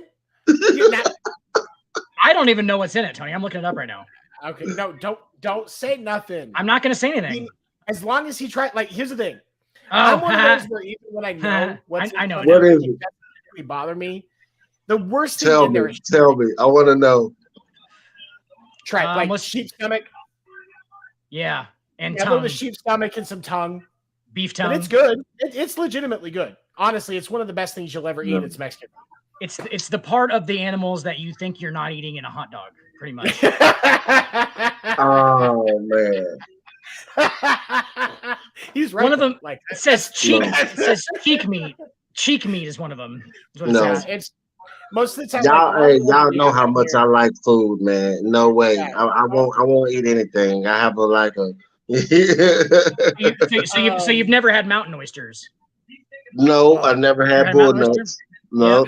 I don't even know what's in it, Tony. I'm looking it up right now. Okay, no, don't say nothing. I'm not gonna say anything. As long as he tried. Like, here's the thing. Oh, I'm one of those where even when I know what's I know what is it, doesn't really bother me. The worst thing tell me. I want to know. Try like sheep's stomach. Yeah, and tongue. A little sheep's stomach and some tongue. Beef tongue. But it's good. It's legitimately good. Honestly, it's one of the best things you'll ever eat. It's Mexican. It's the part of the animals that you think you're not eating in a hot dog, pretty much. Oh man. He's right. One of them like it says cheek. It says cheek meat. Cheek meat is one of them. It's most of the time. Y'all know how much I like food, man. No way. Yeah. I won't eat anything. I have so you've never had mountain oysters? No, I've never had bull nuts. No.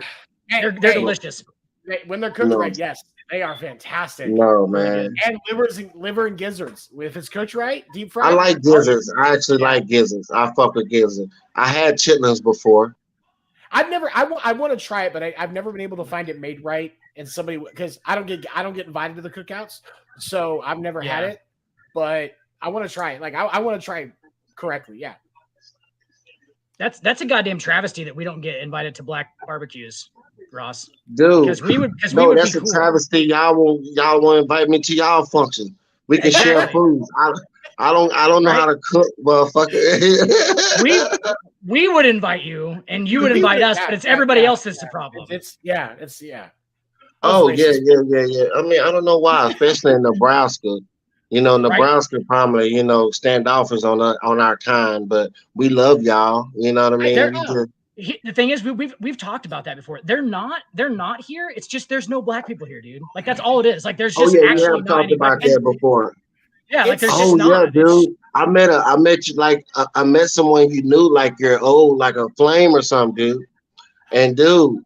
Yeah. They're delicious. When they're cooked right, yes. They are fantastic. No, man. And liver and gizzards. If it's cooked right, deep fried. I like gizzards. I actually like gizzards. I fuck with gizzards. I had chitlins before. I want to try it, but I've never been able to find it made right. And somebody, because I don't get invited to the cookouts, so I've never had it. But I want to try it. Like I want to try it correctly. Yeah. That's a goddamn travesty that we don't get invited to black barbecues, Ross. Dude, because we would that's a travesty. Y'all won't invite me to y'all function. We can share food. I don't know how to cook, motherfucker. we would invite you, and you would invite us, but it's everybody else that's the problem. It's yeah. Oh yeah. I mean, I don't know why, especially in Nebraska. You know, Nebraska probably, standoffish on our kind, but we love y'all. You know what I mean? The thing is, we've talked about that before. They're not here. It's just there's no black people here, dude. Like that's all it is. Like there's just actually we have talked about that before. Yeah, like there's just not. Dude. I met you like I met someone you knew like you're old, like a flame or something, dude. And dude,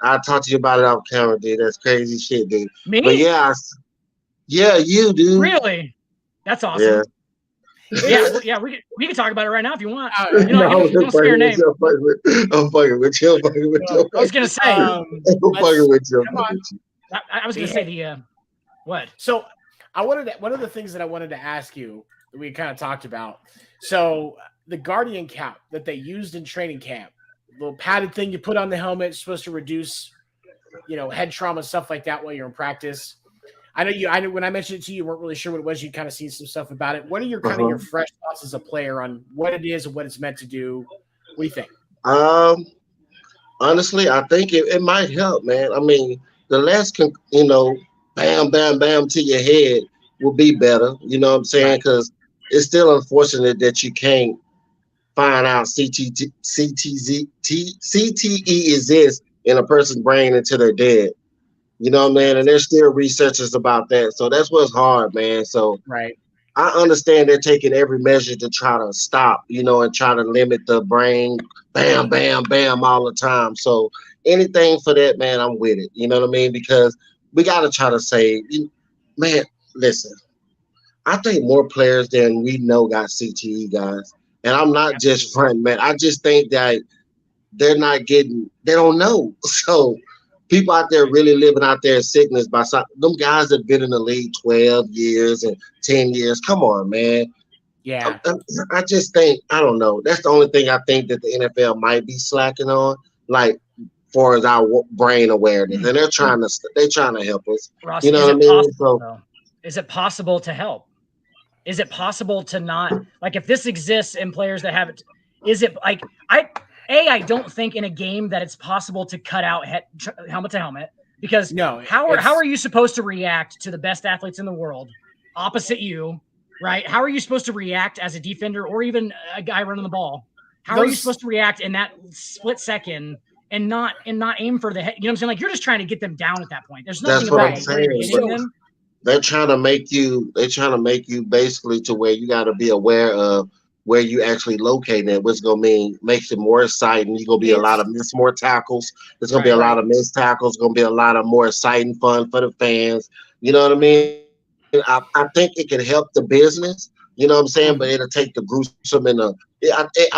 I talked to you about it off camera, dude. That's crazy shit, dude. Me? But yeah, you, dude. Really? That's awesome. Yeah, we can talk about it right now if you want. You don't say your name. I'm fucking with you. I was gonna say. I'm fucking with you. I was gonna say the what? So one of the things that I wanted to ask you that we kind of talked about. So the Guardian cap that they used in training camp, little padded thing you put on the helmet, supposed to reduce, head trauma, stuff like that while you're in practice. I know when I mentioned it to you, you weren't really sure what it was. You kind of seen some stuff about it. What are your kind of your fresh thoughts as a player on what it is and what it's meant to do? What do you think? Honestly, I think it might help, man. I mean, the less, bam, bam, bam to your head will be better. You know what I'm saying? Because it's still unfortunate that you can't find out CTE exists in a person's brain until they're dead. You know, man, and there's still researchers about that. So that's what's hard, man. So right. I understand they're taking every measure to try to stop, and try to limit the brain, bam, bam, bam, all the time. So anything for that, man, I'm with it. You know what I mean? Because we got to try to say, man, listen, I think more players than we know got CTE, guys. And I'm not just front, man. I just think that they don't know. So people out there really living out there in sickness by some, them guys that been in the league 12 years and 10 years. Come on, man. Yeah. I just think, I don't know. That's the only thing I think that the NFL might be slacking on, like, far as our brain awareness. And they're trying to help us. Ross, you know what I mean? Is it possible to help? Is it possible to not, like, if this exists in players that have it, is it like, I don't think in a game that it's possible to cut out helmet to helmet, because how are you supposed to react to the best athletes in the world opposite you, right? How are you supposed to react as a defender or even a guy running the ball? How are you supposed to react in that split second and not aim for the head? You know what I'm saying? Like, you're just trying to get them down at that point. There's nothing about hitting them. They're trying to make you basically to where you got to be aware of where you actually locating it, what's going to mean, makes it more exciting. You're going to be a lot of more tackles. There's going to be a lot of missed tackles. Going to be a lot of more exciting fun for the fans. You know what I mean? I think it can help the business. You know what I'm saying? But it'll take the gruesome and I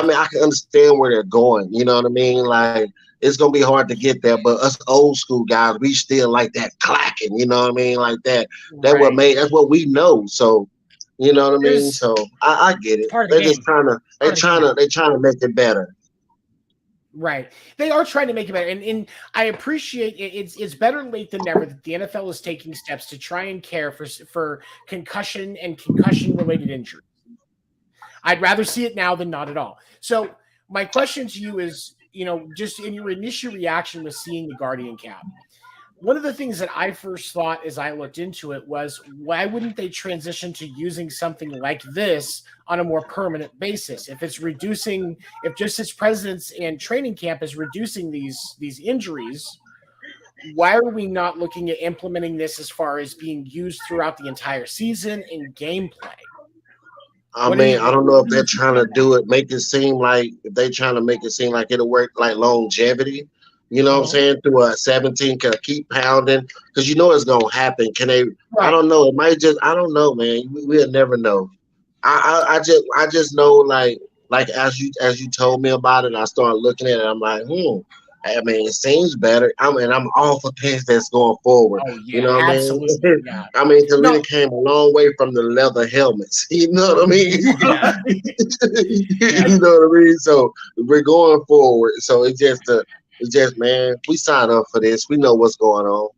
mean, I can understand where they're going. You know what I mean? Like, it's going to be hard to get there, but us old school guys, we still like that clacking. You know what I mean? Like that. That's what we know. So, you know what I mean? So I get it. They're just trying to make it better. Right. They are trying to make it better. And I appreciate it. It's better late than never that the NFL is taking steps to try and care for concussion and concussion related injuries. I'd rather see it now than not at all. So my question to you is, just in your initial reaction with seeing the Guardian cap, one of the things that I first thought as I looked into it was, why wouldn't they transition to using something like this on a more permanent basis? If just its presence and training camp is reducing these injuries, why are we not looking at implementing this as far as being used throughout the entire season in gameplay? I don't know if they're trying to make it seem like it'll work like longevity. You know what I'm saying? Through a 17, can keep pounding because it's gonna happen. Can they? Right. I don't know. It might just. I don't know, man. We'll never know. I just know like as you told me about it, I started looking at it. I'm like, I mean, it seems better. I'm all for things that's going forward. Oh, yeah, you know what absolutely, I mean? Yeah. I mean, it came a long way from the leather helmets. You know what I mean? Yeah. You know what I mean? So we're going forward. So it's just, man, we signed up for this. We know what's going on.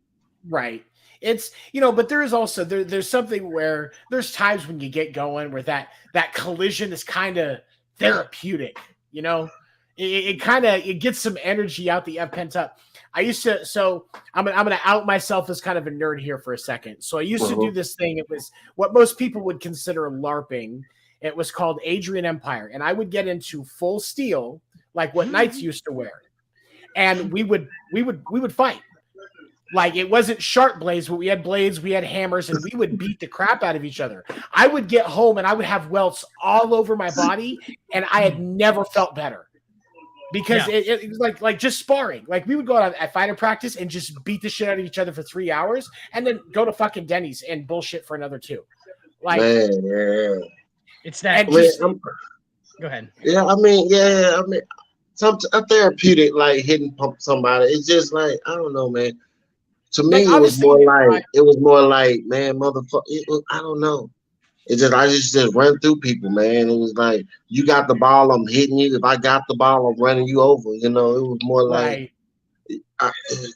Right. It's, but there is also, there's something where there's times when you get going where that collision is kind of therapeutic, It gets some energy out that you have pent up. I used to, so I'm gonna out myself as kind of a nerd here for a second. So I used to do this thing. It was what most people would consider LARPing. It was called Adrian Empire, and I would get into full steel, like what knights used to wear, and we would fight. Like, it wasn't sharp blades, but we had blades, we had hammers, and we would beat the crap out of each other. I would get home and I would have welts all over my body, and I had never felt better. Because it was like just sparring. Like, we would go out at fighter practice and just beat the shit out of each other for 3 hours and then go to fucking Denny's and bullshit for another 2. Like, man. It's that. Go ahead. Yeah, I mean, a therapeutic, like hitting somebody. It's just like, I don't know, man. To me, it was more like, man, motherfucker. I don't know. I just run through people, man. It was like, you got the ball, I'm hitting you. If I got the ball, I'm running you over. It was more like, I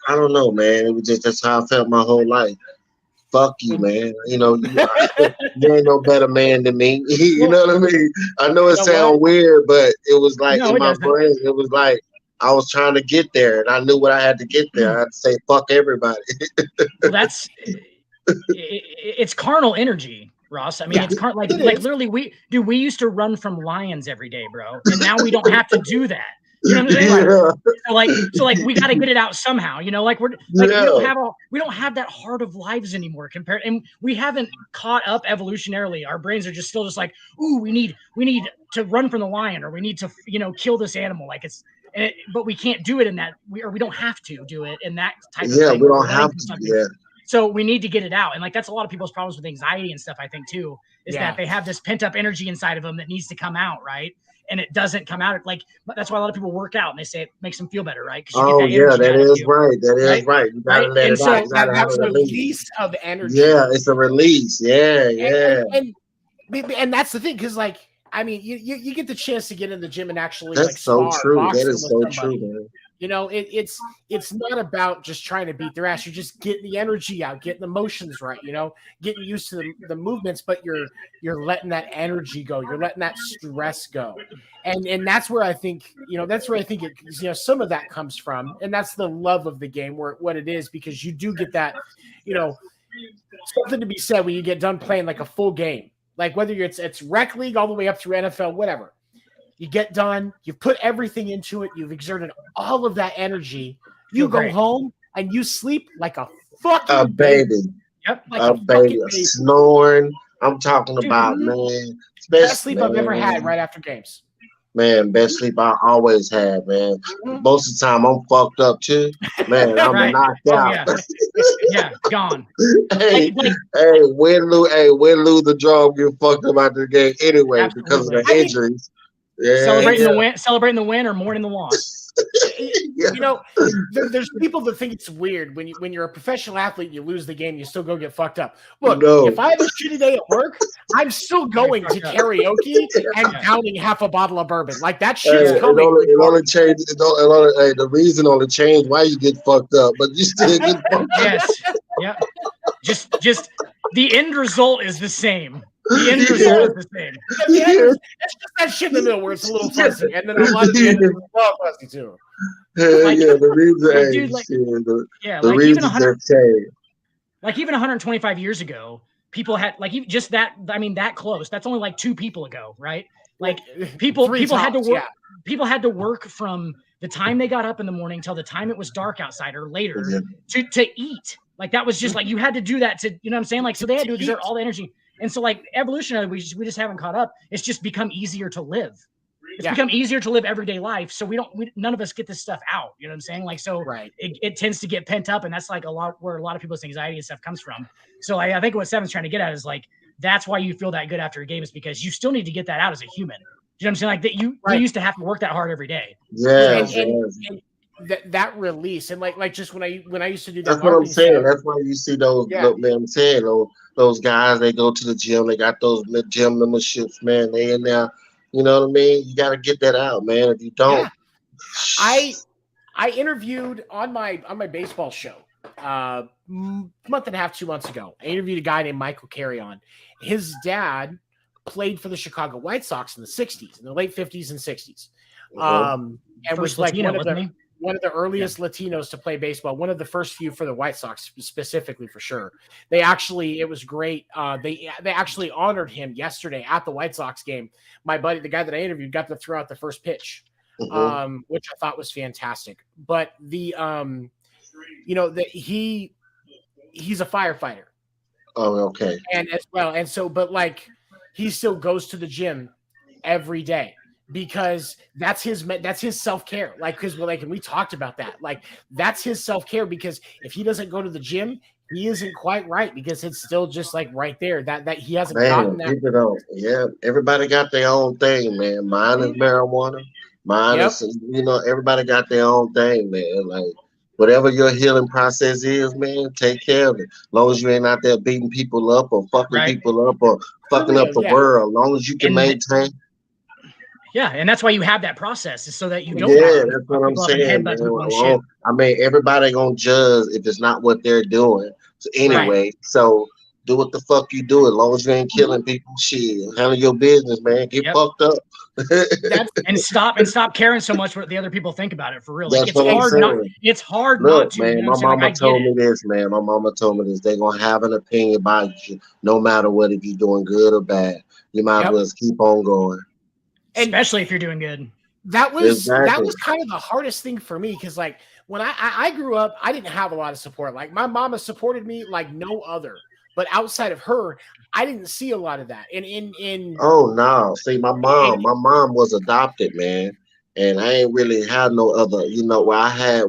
don't know, man. It was just, that's how I felt my whole life. Fuck you, man. You ain't no better man than me. You know what I mean? I know it sounds weird, but it was like in my brain, it was like I was trying to get there, and I knew what I had to get there. I had to say, fuck everybody. It's carnal energy. Ross, I mean, it's like literally we used to run from lions every day, bro, and now we don't have to do that. You know what I'm saying? So we got to get it out somehow. You know, like we don't have that heart of lives anymore compared, and we haven't caught up evolutionarily. Our brains are still just like, ooh, we need to run from the lion, or we need to kill this animal. Like but we can't do it in that, we don't have to do it in that type of thing. Yeah, we don't have to. Yeah. So we need to get it out. And like, that's a lot of people's problems with anxiety and stuff, I think too, is that they have this pent up energy inside of them that needs to come out. Right. And it doesn't come out. Like, that's why a lot of people work out and they say it makes them feel better. Right. Oh yeah, that is right. That is right. You gotta let it out. You gotta have a release of energy. Yeah. It's a release. Yeah. Yeah. And that's the thing. Cause like, I mean, you get the chance to get in the gym and actually that's so true. That is so true, man. You know, it's not about just trying to beat their ass. You're just getting the energy out, getting the motions right, getting used to the movements, but you're letting that energy go. You're letting that stress go. And that's where I think, some of that comes from. And that's the love of the game, what it is, because you do get that, something to be said when you get done playing like a full game. Like whether it's rec league all the way up through NFL, whatever. You get done, you've put everything into it, you've exerted all of that energy. You go home and you sleep like a fucking baby. Yep, like a baby, snoring. I'm talking about, man. Best sleep I've ever had right after games. Man, best sleep I always had, man. Most of the time I'm fucked up too. Man, I'm knocked out. Yeah, gone. Hey, when lose the draw, get fucked up out the game anyway. Absolutely. Because of the injuries. Yeah, celebrating the win or mourning the loss. There's people that think it's weird when you're a professional athlete, you lose the game, you still go get fucked up. Look, if I have a shitty day at work, I'm still going to karaoke and downing half a bottle of bourbon. Like that shit's coming. It only changed. The reason only changed why you get fucked up, but you still get fucked up. Yes. Yeah. Just the end result is the same. The end result is the same. It's just that shit in the middle where it's a little fuzzy, and then a lot of the end is fuzzy too. The reason even 125 years ago, people had just that. I mean, that close. That's only like 2 people ago, right? Like people had to work. People had to work from the time they got up in the morning till the time it was dark outside or later to eat. Like that was just like you had to do that to, you know what I'm saying? Like so they had to exert all the energy. And so like evolutionarily, we just haven't caught up. It's just become easier to live. It's become easier to live everyday life. So none of us get this stuff out. You know what I'm saying? Like, so it tends to get pent up, and that's like where a lot of people's anxiety and stuff comes from. So I think what Seven's trying to get at is like, that's why you feel that good after a game is because you still need to get that out as a human. You know what I'm saying? Like that you used to have to work that hard every day. Yeah. That release and like just when I used to do that. That's what I'm saying. That's why you see those. Man, I'm saying those guys. They go to the gym. They got those gym memberships. Man, they in there. You know what I mean? You got to get that out, man. If you don't, I interviewed on my baseball show month and a half, 2 months ago. I interviewed a guy named Michael Carrion. His dad played for the Chicago White Sox in the 60s, in the late 50s and 60s. And was like one of the earliest Latinos to play baseball, one of the first few for the White Sox specifically, for sure. It was great. They actually honored him yesterday at the White Sox game. My buddy, the guy that I interviewed, got to throw out the first pitch, which I thought was fantastic. But he's a firefighter. Oh, okay. And as well, and so, but like, he still goes to the gym every day. Because that's his self-care. And we talked about that. Like that's his self-care because if he doesn't go to the gym, he isn't quite right because it's still just like right there that he hasn't gotten that. Everybody got their own thing, man. Mine is marijuana. Mine is, everybody got their own thing, man. Like whatever your healing process is, man, take care of it. As long as you ain't out there beating people up or fucking people up or fucking up the world. As long as you can maintain. Yeah, and that's why you have that process, is so that you don't. Yeah, that's what I'm saying. I mean, everybody gonna judge if it's not what they're doing. So anyway, so do what the fuck you do. As long as you ain't killing people, shit, handle your business, man. Get fucked up. and stop caring so much what the other people think about it. For real, like, it's hard not to. Man, my mama told me this, man. My mama told me this. They're gonna have an opinion about you, no matter what. If you're doing good or bad, you might as well keep on going. Especially if you're doing good. That was kind of the hardest thing for me, because like when I grew up, I didn't have a lot of support. Like my mama supported me like no other, but outside of her, I didn't see a lot of that. Oh no, see my mom was adopted, man, and I ain't really had no other. You know,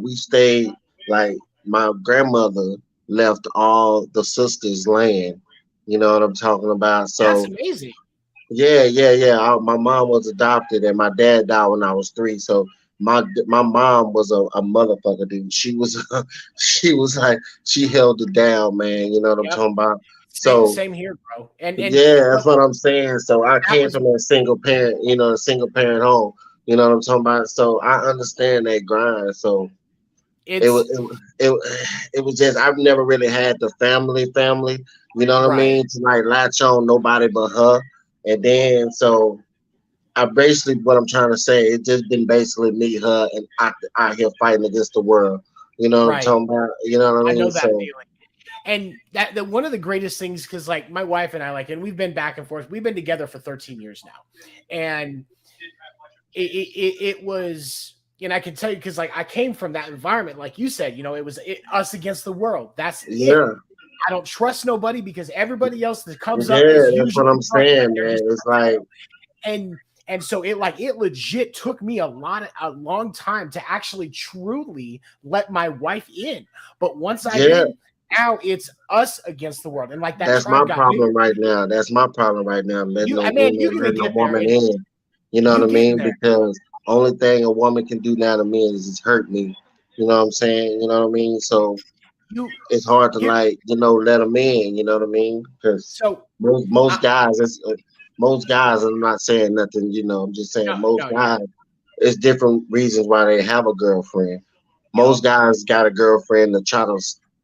we stayed like my grandmother left all the sisters' land. You know what I'm talking about? That's So amazing. yeah. My mom was adopted, and my dad died when I was 3. So my mom was a motherfucker, dude. She was she was like she held it down, man. You know what I'm talking about? So Same here, bro. yeah, that's what I'm saying. So I came was from a single parent, a single parent home. You know what I'm talking about? So I understand that grind. So it was it's it was just I've never really had the family. You know what I right. mean? To like latch on nobody but her. And then so I basically what I'm trying to say, it just been basically me, her, and I out here fighting against the world. You know what I'm Right. talking about? You know what I I know mean? that So feeling. And that one of the greatest things, because like my wife and I, like, and we've been back and forth. We've been together for 13 years now, and it was, and I can tell you, because like I came from that environment, like you said, it was us against the world. That's it. yeah. I don't trust nobody, because everybody else that comes up Yeah, is that's what usually I'm right. saying, They're man. just, It's like and so it legit took me a long time to actually truly let my wife in. But once I yeah. did, now it's us against the world. And like that That's my tribe got bigger. problem right now. That's my problem right now. Letting no You're gonna letting no get there. woman And in. You know what you I getting mean? there. Because only thing a woman can do now to me is just hurt me. You know what I'm saying? You know what I mean? So You it's hard to here like let them in. You know what I mean? Because so most guys, most guys. I'm not saying nothing. I'm just saying most no, yeah. guys. It's different reasons why they have a girlfriend. Most Yup. guys got a girlfriend to try to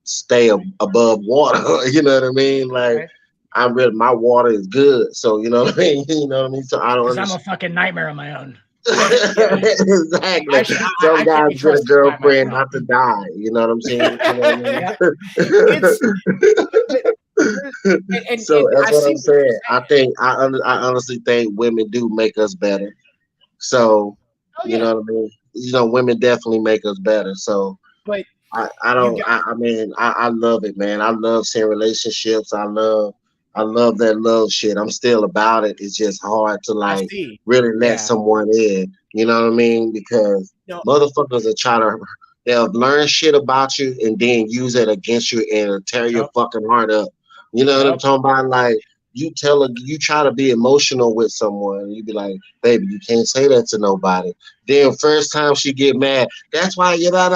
stay above water. You know what I mean? Like Right. my water is good, so you know what I mean. You know what I mean. So I don't Because I'm a understand. fucking nightmare on my own. Yeah. Exactly. I Some can't guys be get a trusted by girlfriend myself. not to die. You know what I'm saying? You know Yep. It's what but, I mean? So and that's I what see I'm what you're saying. saying. I honestly think women do make us better. So Oh you yeah. know what I mean. Women definitely make us better. So But I you don't got I mean I love it, man. I love seeing relationships. I love that love shit. I'm still about it. It's just hard to I like see. really let Yeah. someone in. You know what I mean? Because No, motherfuckers are trying to they'll learn shit about you and then use it against you and tear your yep. fucking heart up. You know what I'm Yep. talking about? Like you try to be emotional with someone, you be like, baby, you can't say that to nobody. Then first time she get mad, that's why you da.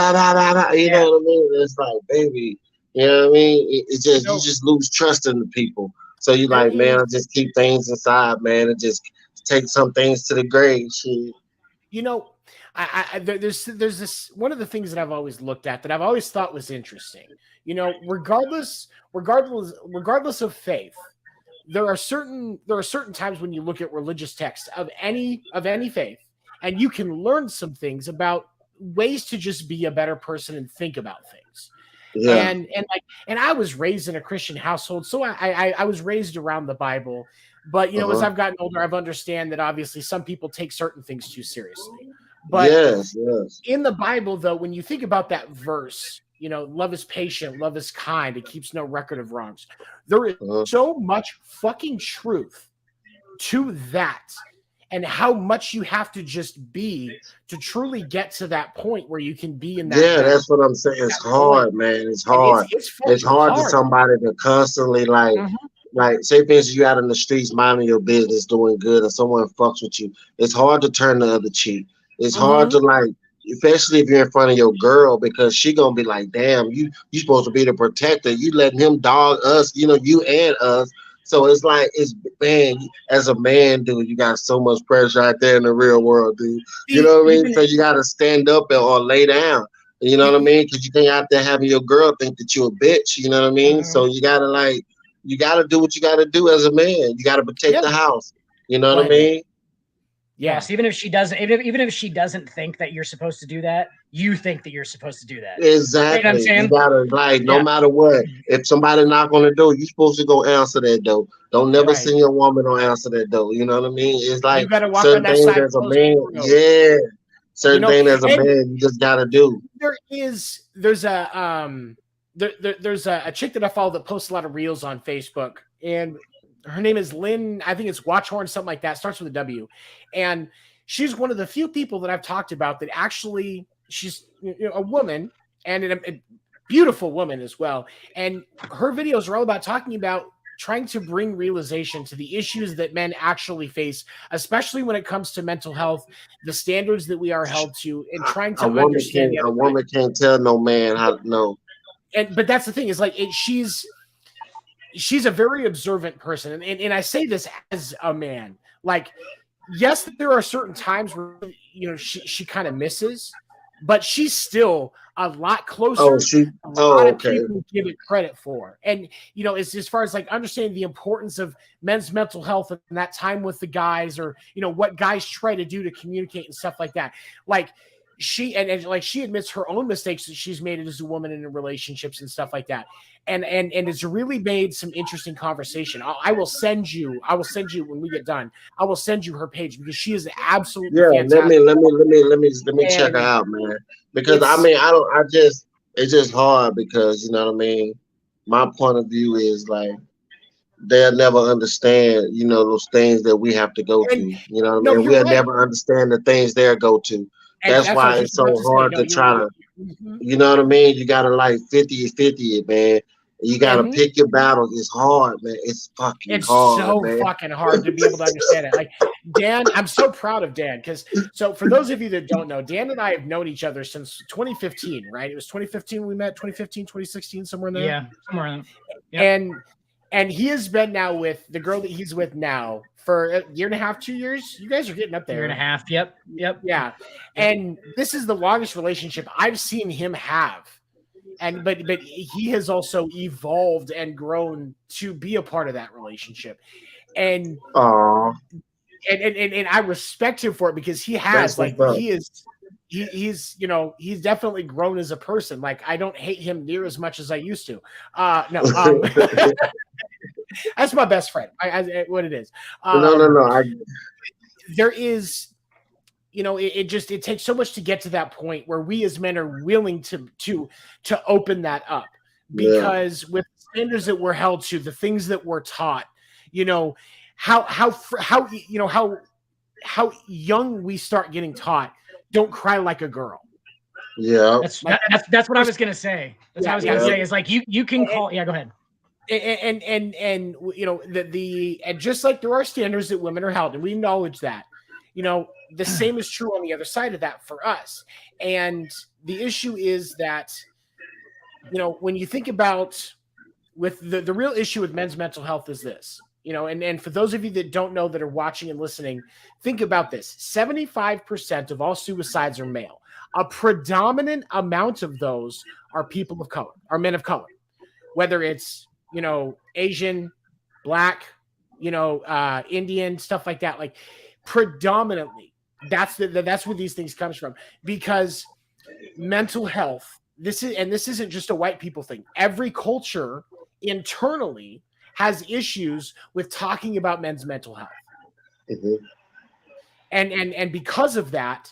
You Yeah. know what I mean? It's like, baby, you know what I mean? It's just you No, just lose trust in the people. So you there like, man, I is, just keep things inside, man, and just take some things to the grave. Shit. you know, there's this one of the things that I've always looked at, that I've always thought was interesting. Regardless of faith, there are certain times when you look at religious texts of any faith, and you can learn some things about ways to just be a better person and think about things. Yeah. And I was raised in a Christian household, so I was raised around the Bible. But as Uh-huh. I've gotten older, I've understand that obviously some people take certain things too seriously. But Yes, yes. in the Bible, though, when you think about that verse, love is patient, love is kind, it keeps no record of wrongs. There is Uh-huh. so much fucking truth to that, and how much you have to just be to truly get to that point where you can be in that Yeah, that that's what I'm saying. It's that point. hard, man. It's And it's hard. it's It's fucking hard to hard. somebody to constantly Mhm. like say for instance you out in the streets minding your business, doing good, and someone fucks with you. It's hard to turn the other cheek. It's hard to Mhm. like, especially if you're in front of your girl, because she gonna be like, damn, you supposed to be the protector. You letting him dog us, you and us. So it's like man, as a man, dude, you got so much pressure out there in the real world, dude. You See, know what I mean? even So you got to stand up or lay down. You know what I you, mean? Because you can't out there having your girl think that you're a bitch. You know what I mean? So mhm. you gotta do what you gotta do as a man. You gotta protect Yeah, the house. You know what I but mean? Yes, even if she doesn't, even if she doesn't think that you're supposed to do that, you think that you're supposed to do that. Exactly. You know what I'm saying? You gotta, like, no matter what, if somebody knock on the door, you're supposed to go answer that door. Don't never send your woman to answer that door. You know what I mean? It's like you gotta walk certain on that things side as a man. Certain things as a man you just gotta do. There's a chick that I follow that posts a lot of reels on Facebook, and her name is Lynn. I think it's Watchhorn, something like that. Starts with a W, and she's one of the few people that I've talked about that actually she's a woman and a beautiful woman as well. And her videos are all about talking about trying to bring realization to the issues that men actually face, especially when it comes to mental health, the standards that we are held to, and trying to understand. A woman can't tell no man how to know. But that's the thing is like she's a very observant person, and I say this as a man. Like, yes, there are certain times where she kind of misses, but she's still a lot closer. A lot of people give it credit for. And as far as like understanding the importance of men's mental health and that time with the guys, or what guys try to do to communicate and stuff like that. Like she admits her own mistakes that she's made as a woman in relationships and stuff like that. And it's really made some interesting conversation. I will send you when we get done. I will send you her page because she is absolutely fantastic. Let me check her out, man. Because it's just hard because you know what I mean. My point of view is like they'll never understand, those things that we have to go through. You know what I mean? We'll never understand the things they'll go to. That's why it's so hard to try to, you know what I mean? You got to like 50-50 it, man. You got to pick your battles. It's hard, man. It's fucking hard, man. Fucking hard to be able to understand it. Like Dan, I'm so proud of Dan because for those of you that don't know, Dan and I have known each other since 2015, right? It was 2015 we met, 2015, 2016, somewhere in there. Yeah, somewhere in there. Yep. And he has been now with the girl that he's with now for a year and a half, 2 years. You guys are getting up there. Year and a half. Yep. Yeah. And this is the longest relationship I've seen him have. But he has also evolved and grown to be a part of that relationship. And and I respect him for it because he has he's definitely grown as a person. Like I don't hate him near as much as I used to. That's my best friend. What it is. No. There is, it takes so much to get to that point where we as men are willing to open that up because with standards that we're held to, the things that we're taught, how young we start getting taught. Don't cry like a girl. Yeah, that's what I was gonna say. That's what I was gonna say. Is like you can call. Yeah, go ahead. And and just like there are standards that women are held, and we acknowledge that. The same is true on the other side of that for us. And the issue is that, when you think about with the real issue with men's mental health is this, and for those of you that don't know that are watching and listening, think about this. 75% of all suicides are male. A predominant amount of those are people of color, are men of color, whether it's, Asian, Black, Indian, stuff like that. Like predominantly that's where these things comes from, because mental health, this isn't just a white people thing. Every culture internally has issues with talking about men's mental health. Mm-hmm. And because of that,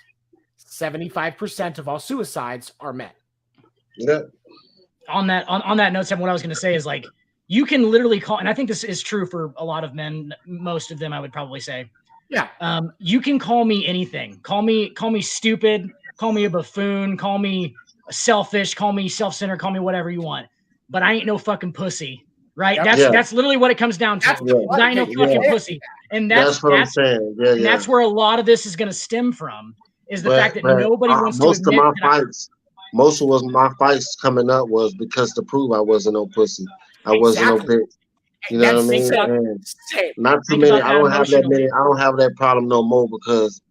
75% of all suicides are men. Yeah. On that note, Sam, what I was going to say is like, you can literally call, and I think this is true for a lot of men, most of them, I would probably say. Yeah. You can call me anything. Call me stupid, call me a buffoon, call me selfish, call me self-centered, call me whatever you want. But I ain't no fucking pussy. Right? Yep. That's literally what it comes down to. I ain't no fucking pussy. And that's what I'm saying. Yeah, and that's where a lot of this is going to stem from, is the fact that nobody wants to admit most of my fights coming up was because to prove I wasn't no pussy. I wasn't no bitch. You know what I mean? Not too many. I don't have that many. I don't have that problem no more because,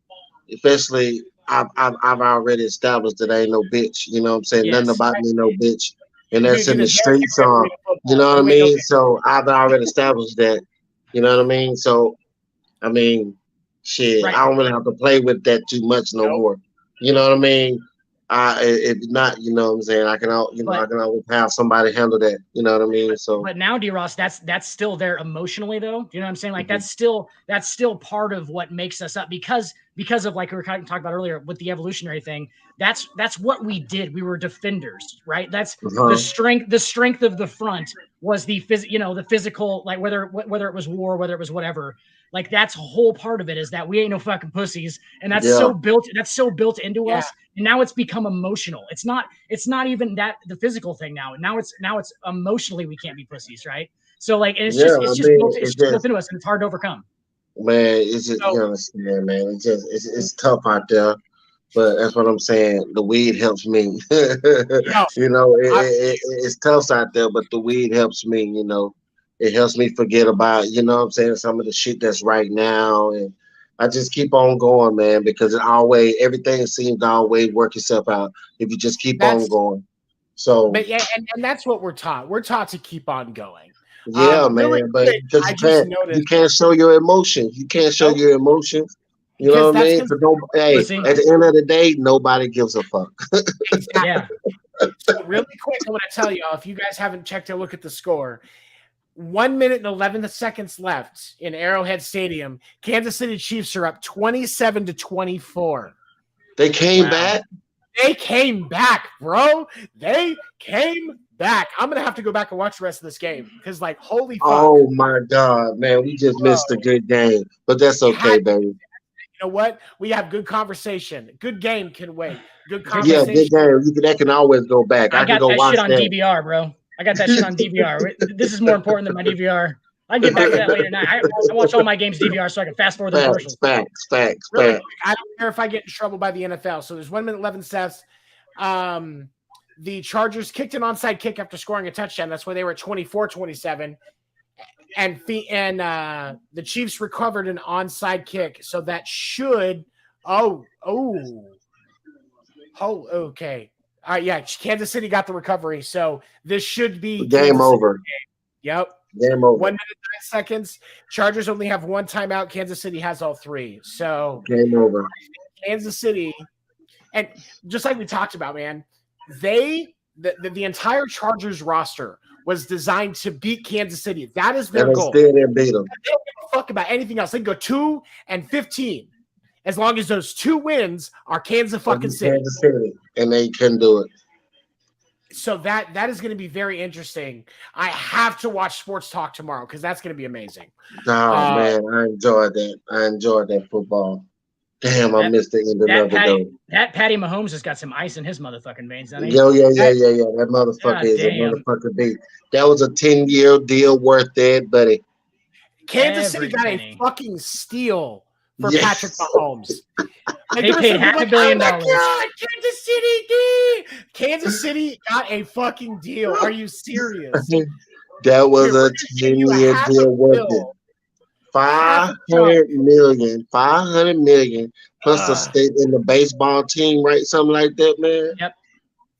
especially, I've already established that I ain't no bitch. You know what I'm saying? Yes. Nothing about me, no bitch. And that's in the streets. You know what I mean? So I've already established that. You know what I mean? So, I mean, shit, Right. I don't really have to play with that too much no more. You know what I mean? If not, you know what I'm saying, I can always have somebody handle that. You know what I mean? So, but now, D. Ross, that's still there emotionally, though. You know what I'm saying? Like that's still part of what makes us up because of like we were kind of talking about earlier with the evolutionary thing. That's what we did. We were defenders, right? That's the strength. The strength of the front was the physical, like whether it was war, whether it was whatever. Like that's a whole part of it is that we ain't no fucking pussies, and that's so built into us. And now it's become emotional. It's not even that the physical thing now. Now it's emotionally we can't be pussies, right? So like it's just built into us, and it's hard to overcome. Man, it's just you understand, man. It's tough out there, but that's what I'm saying. The weed helps me. You know, it's tough out there, but the weed helps me. You know. It helps me forget about, you know what I'm saying, some of the shit that's right now. And I just keep on going, man, because everything seems to always work itself out if you just keep on going. So, but yeah, and that's what we're taught. We're taught to keep on going. Yeah, man, really but because you can't show your emotions. You can't show your emotions. You know what I mean? At the end of the day, nobody gives a fuck. Exactly. Yeah. So really quick, I want to tell y'all, if you guys haven't checked a look at the score, 1 minute and 11 seconds left in Arrowhead Stadium. Kansas City Chiefs are up 27-24. They came back? They came back, bro. They came back. I'm going to have to go back and watch the rest of this game because, like, holy fuck. Oh, my God, man. We just missed a good game, but that's okay, baby. You know what? We have good conversation. Good game can wait. Good conversation. Yeah, good game. That can always go back. I can go watch that shit on DVR, bro. I got that shit on DVR. This is more important than my DVR. I can get back to that later tonight. I watch all my games DVR so I can fast forward the commercials. Facts. Really quick, I don't care if I get in trouble by the NFL. So there's 1 minute 11 seconds. The Chargers kicked an onside kick after scoring a touchdown. That's why they were at 24-27. And the Chiefs recovered an onside kick. So that should okay. Yeah, Kansas City got the recovery, so this should be game over. Yep. Game over. 1 minute 9 seconds. Chargers only have one timeout. Kansas City has all three. So game over. Kansas City, and just like we talked about, man, the entire Chargers roster was designed to beat Kansas City. That is their goal. They didn't beat them. They don't give a fuck about anything else. They can go 2-15. As long as those 2 wins are Kansas City. And they can do it. So that is going to be very interesting. I have to watch Sports Talk tomorrow because that's going to be amazing. Oh, man, I enjoyed that. I enjoyed that football. Damn, I missed the end of it, though. That Patty Mahomes has got some ice in his motherfucking veins, doesn't he? Yeah. That motherfucker is a motherfucker beat. That was a 10-year deal worth it, buddy. Kansas City got a fucking steal for Patrick Mahomes. Like, they paid $500 million. Oh God, Kansas City got a fucking deal. Are you serious? That was a 10-year deal worth it. $500 million plus the state in the baseball team, right? Something like that, man. Yep.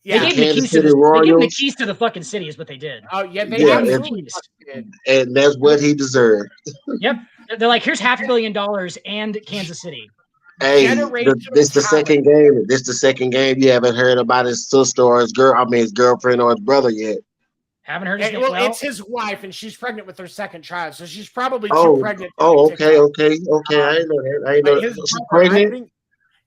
Yeah, they gave him the keys to the fucking city is what they did. Oh yeah, they absolutely did. And that's what he deserved. Yep. They're like, here's $500 million and Kansas City. Hey, this the second game. This the second game you haven't heard about his sister or his girlfriend or his brother yet. Haven't heard his name. Well, it's his wife, and she's pregnant with her second child, so she's probably too pregnant. Oh, okay. I didn't know that. I didn't know that. She's pregnant?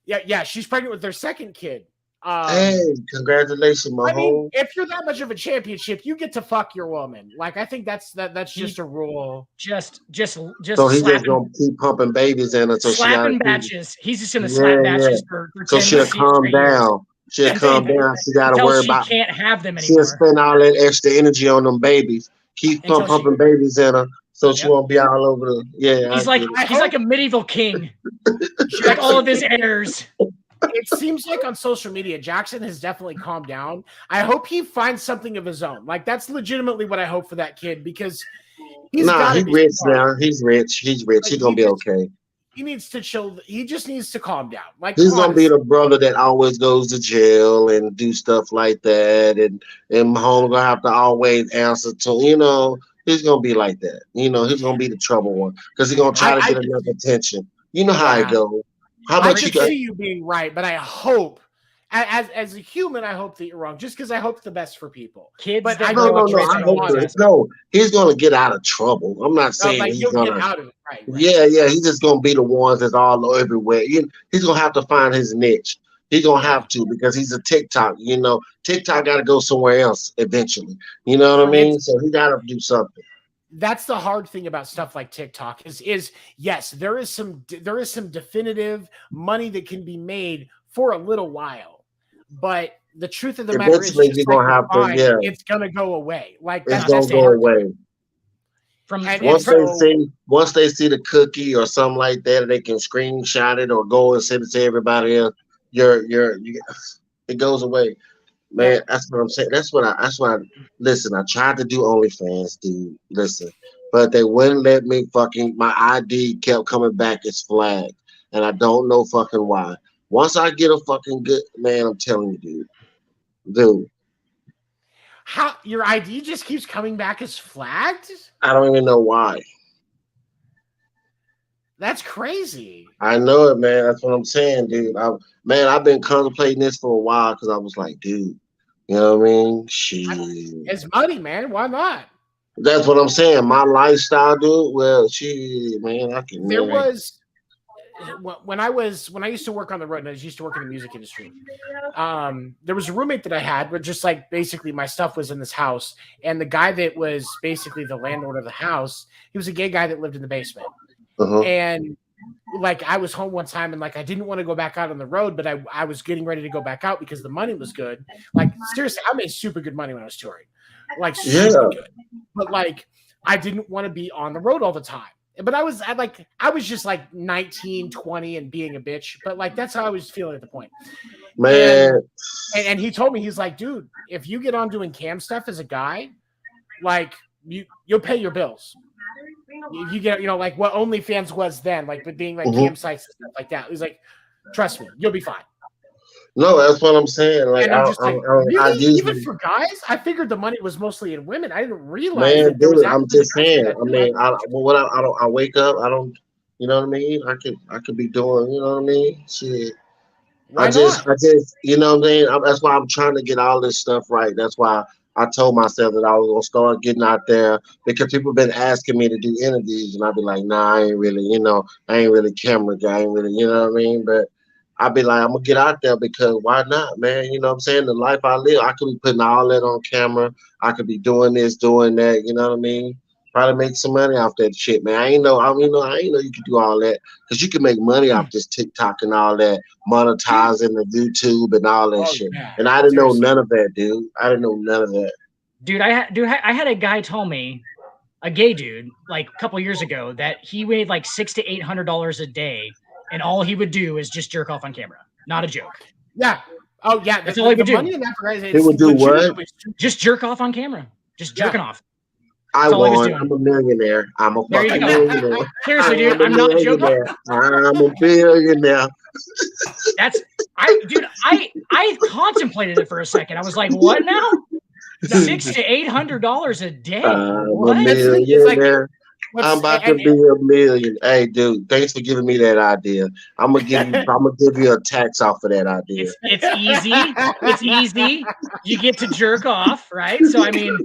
Yeah, she's pregnant with their second kid. Hey, congratulations, my home. If you're that much of a championship, you get to fuck your woman. Like, I think that's just a rule. Just. So he's just gonna keep pumping babies in her. So slapping batches. He's just gonna slap batches for 10 so she'll calm down. She'll calm down. She gotta worry about. She can't have them anymore. She'll spend all that extra energy on them babies. Keep pumping babies in her. So she won't be all over the. Yeah, he's like a medieval king. Like all of his heirs. It seems like on social media, Jackson has definitely calmed down. I hope he finds something of his own. Like, that's legitimately what I hope for that kid because he's rich now. He's rich. Like, he's gonna be okay. He needs to chill. He just needs to calm down. Like, he's gonna be the brother that always goes to jail and do stuff like that, and home gonna have to always answer to. He's gonna be like that. He's gonna be the trouble one because he's gonna try to get enough attention. You know how it goes. How I about could see you being right, but I hope, as a human, I hope that you're wrong. Just because I hope the best for people. Kids, but that no. I hope that no. He's gonna get out of trouble. I'm not saying like he's you'll gonna get out of it. Right. Yeah. He's just gonna be the ones that's all everywhere. He's gonna have to find his niche. He's gonna have to because he's a TikTok. TikTok got to go somewhere else eventually. You know what I mean? So he got to do something. That's the hard thing about stuff like TikTok is yes, there is some definitive money that can be made for a little while, but the truth of the matter is, you're gonna have to. It's gonna go away. Like it's gonna go away. Once they see the cookie or something like that, they can screenshot it or go and send it to everybody else. It goes away. Man, that's what I'm saying. That's why listen, I tried to do OnlyFans, dude. Listen. But they wouldn't let me my ID kept coming back as flagged. And I don't know fucking why. Once I get a fucking good man, I'm telling you, dude. How your ID just keeps coming back as flagged? I don't even know why. That's crazy. I know it, man. That's what I'm saying, dude. I've been contemplating this for a while because I was like, dude, you know what I mean? Shit. It's money, man. Why not? That's what I'm saying. My lifestyle, dude. Well, shit, man. There was when I used to work on the road, and I used to work in the music industry. There was a roommate that I had, where just like basically my stuff was in this house, and the guy that was basically the landlord of the house, he was a gay guy that lived in the basement. And like I was home one time and like I didn't want to go back out on the road, but I was getting ready to go back out because the money was good. Like seriously, I made super good money when I was touring. Like super good. But like I didn't want to be on the road all the time. But I was just like 19, 20 and being a bitch. But like that's how I was feeling at the point. Man. And he told me, he's like, dude, if you get on doing cam stuff as a guy, like you'll pay your bills. You get, like what OnlyFans was then, like with being like cam sites and stuff like that. It was like, trust me, you'll be fine. No, that's what I'm saying. Like, and I'm just really? Even for guys? I figured the money was mostly in women. I didn't realize. Man, dude, I'm just saying. I mean, I wake up. I don't. You know what I mean? I could be doing. You know what I mean? Shit. I just. You know what I mean? That's why I'm trying to get all this stuff right. That's why I told myself that I was gonna start getting out there because people have been asking me to do interviews, and I'd be like, nah, I ain't really. I ain't really camera guy. I ain't really. You know what I mean? But I'd be like, I'm gonna get out there because why not, man? You know what I'm saying? The life I live, I could be putting all that on camera. I could be doing this, doing that. You know what I mean? Probably make some money off that shit, man. I ain't know you could do all that because you can make money off this TikTok and all that, monetizing the YouTube and all that shit. Yeah. And I didn't know none of that, dude. I didn't know none of that. Dude, I had a guy tell me, a gay dude, like a couple years ago, that he made like $600 to $800 a day. And all he would do is just jerk off on camera. Not a joke. Yeah. Oh, yeah. That's all he would do. Money in that for guys, he would do what? Just jerk off on camera. Just jerking off. I won. I'm a millionaire. I'm a fucking millionaire. Seriously, dude. I'm not joking. I'm a billionaire. I contemplated it for a second. I was like, what now? $600 to $800 a day. What? I'm a millionaire. I'm about to be a million. Hey, dude, thanks for giving me that idea. I'm gonna give you a tax off of that idea. It's easy. It's easy. You get to jerk off, right? So I mean,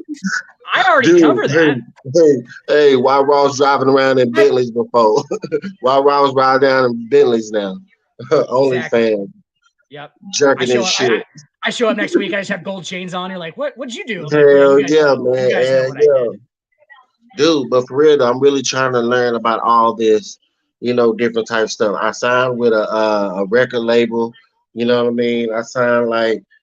I already cover that. Hey, why Ross driving around in Bentleys before? Why Ross ride down in Bentleys now? Only fan. Yep. Jerking and shit. I show up next week. I just have gold chains on. You're like, what'd you do? Hell yeah, man. Hell yeah. Dude, but for real though, I'm really trying to learn about all this, different type of stuff. I signed with a record label, you know what I mean? I signed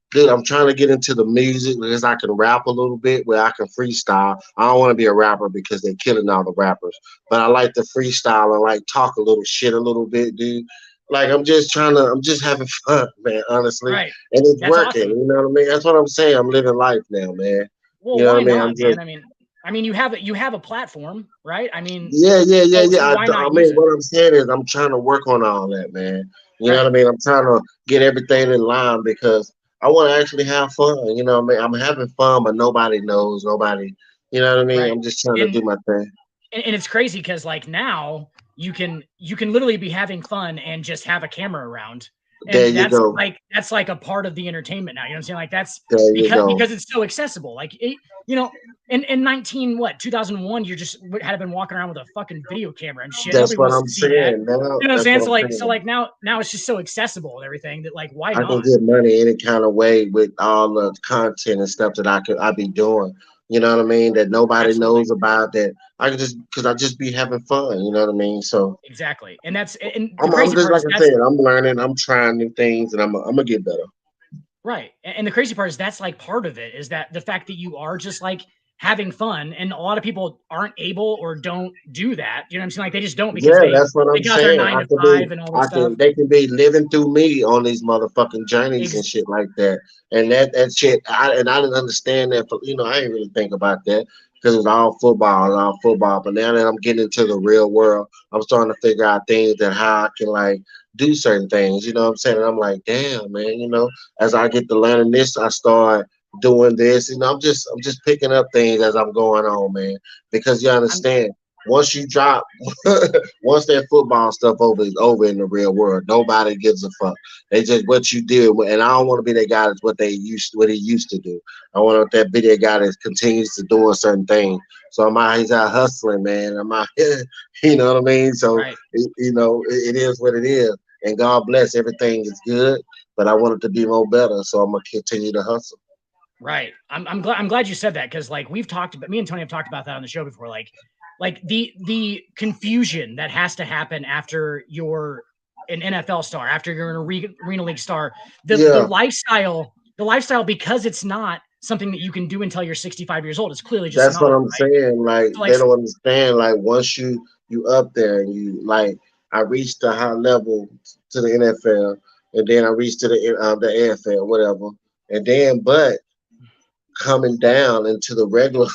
dude, I'm trying to get into the music because I can rap a little bit where I can freestyle. I don't want to be a rapper because they're killing all the rappers, but I like to freestyle and talk a little shit a little bit, dude. I'm just having fun, man, honestly. Right. And it's working, awesome. You know what I mean? That's what I'm saying. I'm living life now, man. Well, you know what I mean? I mean, you have a platform, right? I mean, yeah. What I'm saying is I'm trying to work on all that, man. You know what I mean? I'm trying to get everything in line because I want to actually have fun. You know what I mean? I'm having fun, but nobody knows. Nobody, you know what I mean? Right. I'm just trying to do my thing. And it's crazy because now you can literally be having fun and just have a camera around. And there you go. That's like a part of the entertainment now. You know what I'm saying? Like that's because it's so accessible. Like it, you know, in 2001, you just had been walking around with a fucking video camera and shit. That's what I'm saying. You know what I'm saying? So now it's just so accessible and everything that like why not? I can get money any kind of way with all the content and stuff that I be doing. You know what I mean? That nobody knows about, that I can because I just be having fun. You know what I mean? So exactly, and that's and I'm just like I said, I'm learning, I'm trying new things, and I'm gonna get better. Right, and the crazy part is that's like part of it is that the fact that you are just like having fun, and a lot of people aren't able or don't do that. You know what I'm saying? Like they just don't because that's what I'm saying. Their 9 to 5 and all that stuff. They can be living through me on these motherfucking journeys and shit like that. And that shit, I didn't understand that. I didn't really think about that because it's all football. But now that I'm getting into the real world, I'm starting to figure out things that how I can like do certain things. You know what I'm saying? And I'm like, damn, man. As I get to learning this, I start doing this. I'm just picking up things as I'm going on, man. Because you understand, once you drop, once that football stuff is over in the real world, nobody gives a fuck. They just what you did, and I don't want to be that guy that's what he used to do. I want that be that guy that continues to doing certain things. So he's out hustling, man. I'm out here, you know what I mean? So it is what it is, and God bless, everything is good. But I want it to be more better, so I'm gonna continue to hustle. Right. I'm glad you said that because like me and Tony have talked about that on the show before. Like the confusion that has to happen after you're an NFL star, after you're an Arena League star, the lifestyle, because it's not something that you can do until you're 65 years old. It's clearly just that's what I'm saying. Like they don't understand. Like once you up there and you like, I reached the high level to the NFL, and then I reached to the AFL, whatever, and then but coming down into the regular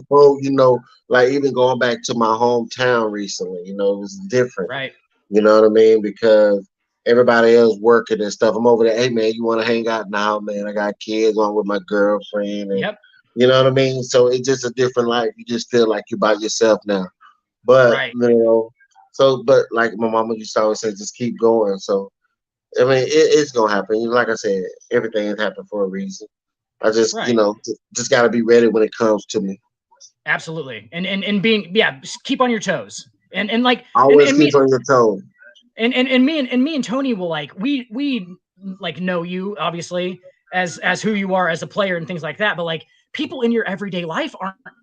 folk, like even going back to my hometown recently, it was different. Right. You know what I mean? Because everybody else working and stuff. I'm over there, hey man, you want to hang out now, man? I got kids on with my girlfriend. And, you know what I mean? So it's just a different life. You just feel like you're by yourself now. But but like my mama used to always say, just keep going. So I mean, it's gonna happen. Like I said, everything has happened for a reason. I just, just got to be ready when it comes to me. Absolutely. And being, keep on your toes. And like, always keep on your toes. And me and Tony will like, we like know you obviously as who you are as a player and things like that. But like people in your everyday life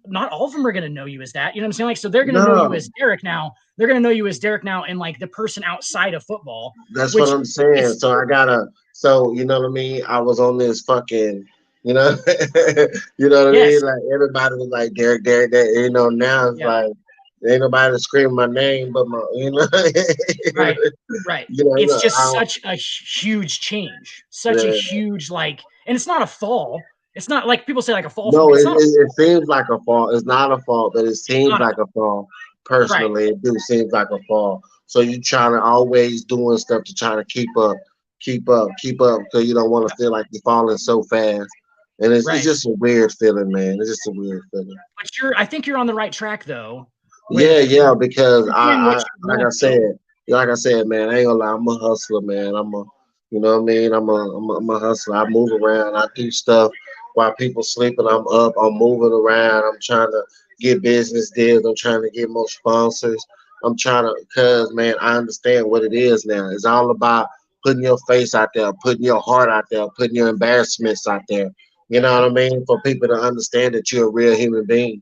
not all of them are going to know you as that. You know what I'm saying? Like, so they're going to know you as Derrick now. They're going to know you as Derrick now and like the person outside of football. That's what I'm saying. So you know what I mean? I was on this fucking, you know what I mean? Like everybody was like Derrick, now it's like ain't nobody screaming my name but my, right. It's just such a huge change, such a huge and it's not a fall. It's not like people say like a fall. No, it seems like a fall. It's not a fall, but it seems like a fall. Personally, it do seems like a fall. So you trying to always doing stuff to try to keep up, because you don't want to feel like you're falling so fast. And it's just a weird feeling, man. It's just a weird feeling. But I think you're on the right track, though. Because like I said, man, I ain't gonna lie, I'm a hustler, man. I'm a hustler. I move around. I do stuff while people sleeping. I'm up. I'm moving around. I'm trying to get business deals. I'm trying to get more sponsors. Because, man, I understand what it is now. It's all about putting your face out there, putting your heart out there, putting your embarrassments out there. You know what I mean? For people to understand that you're a real human being.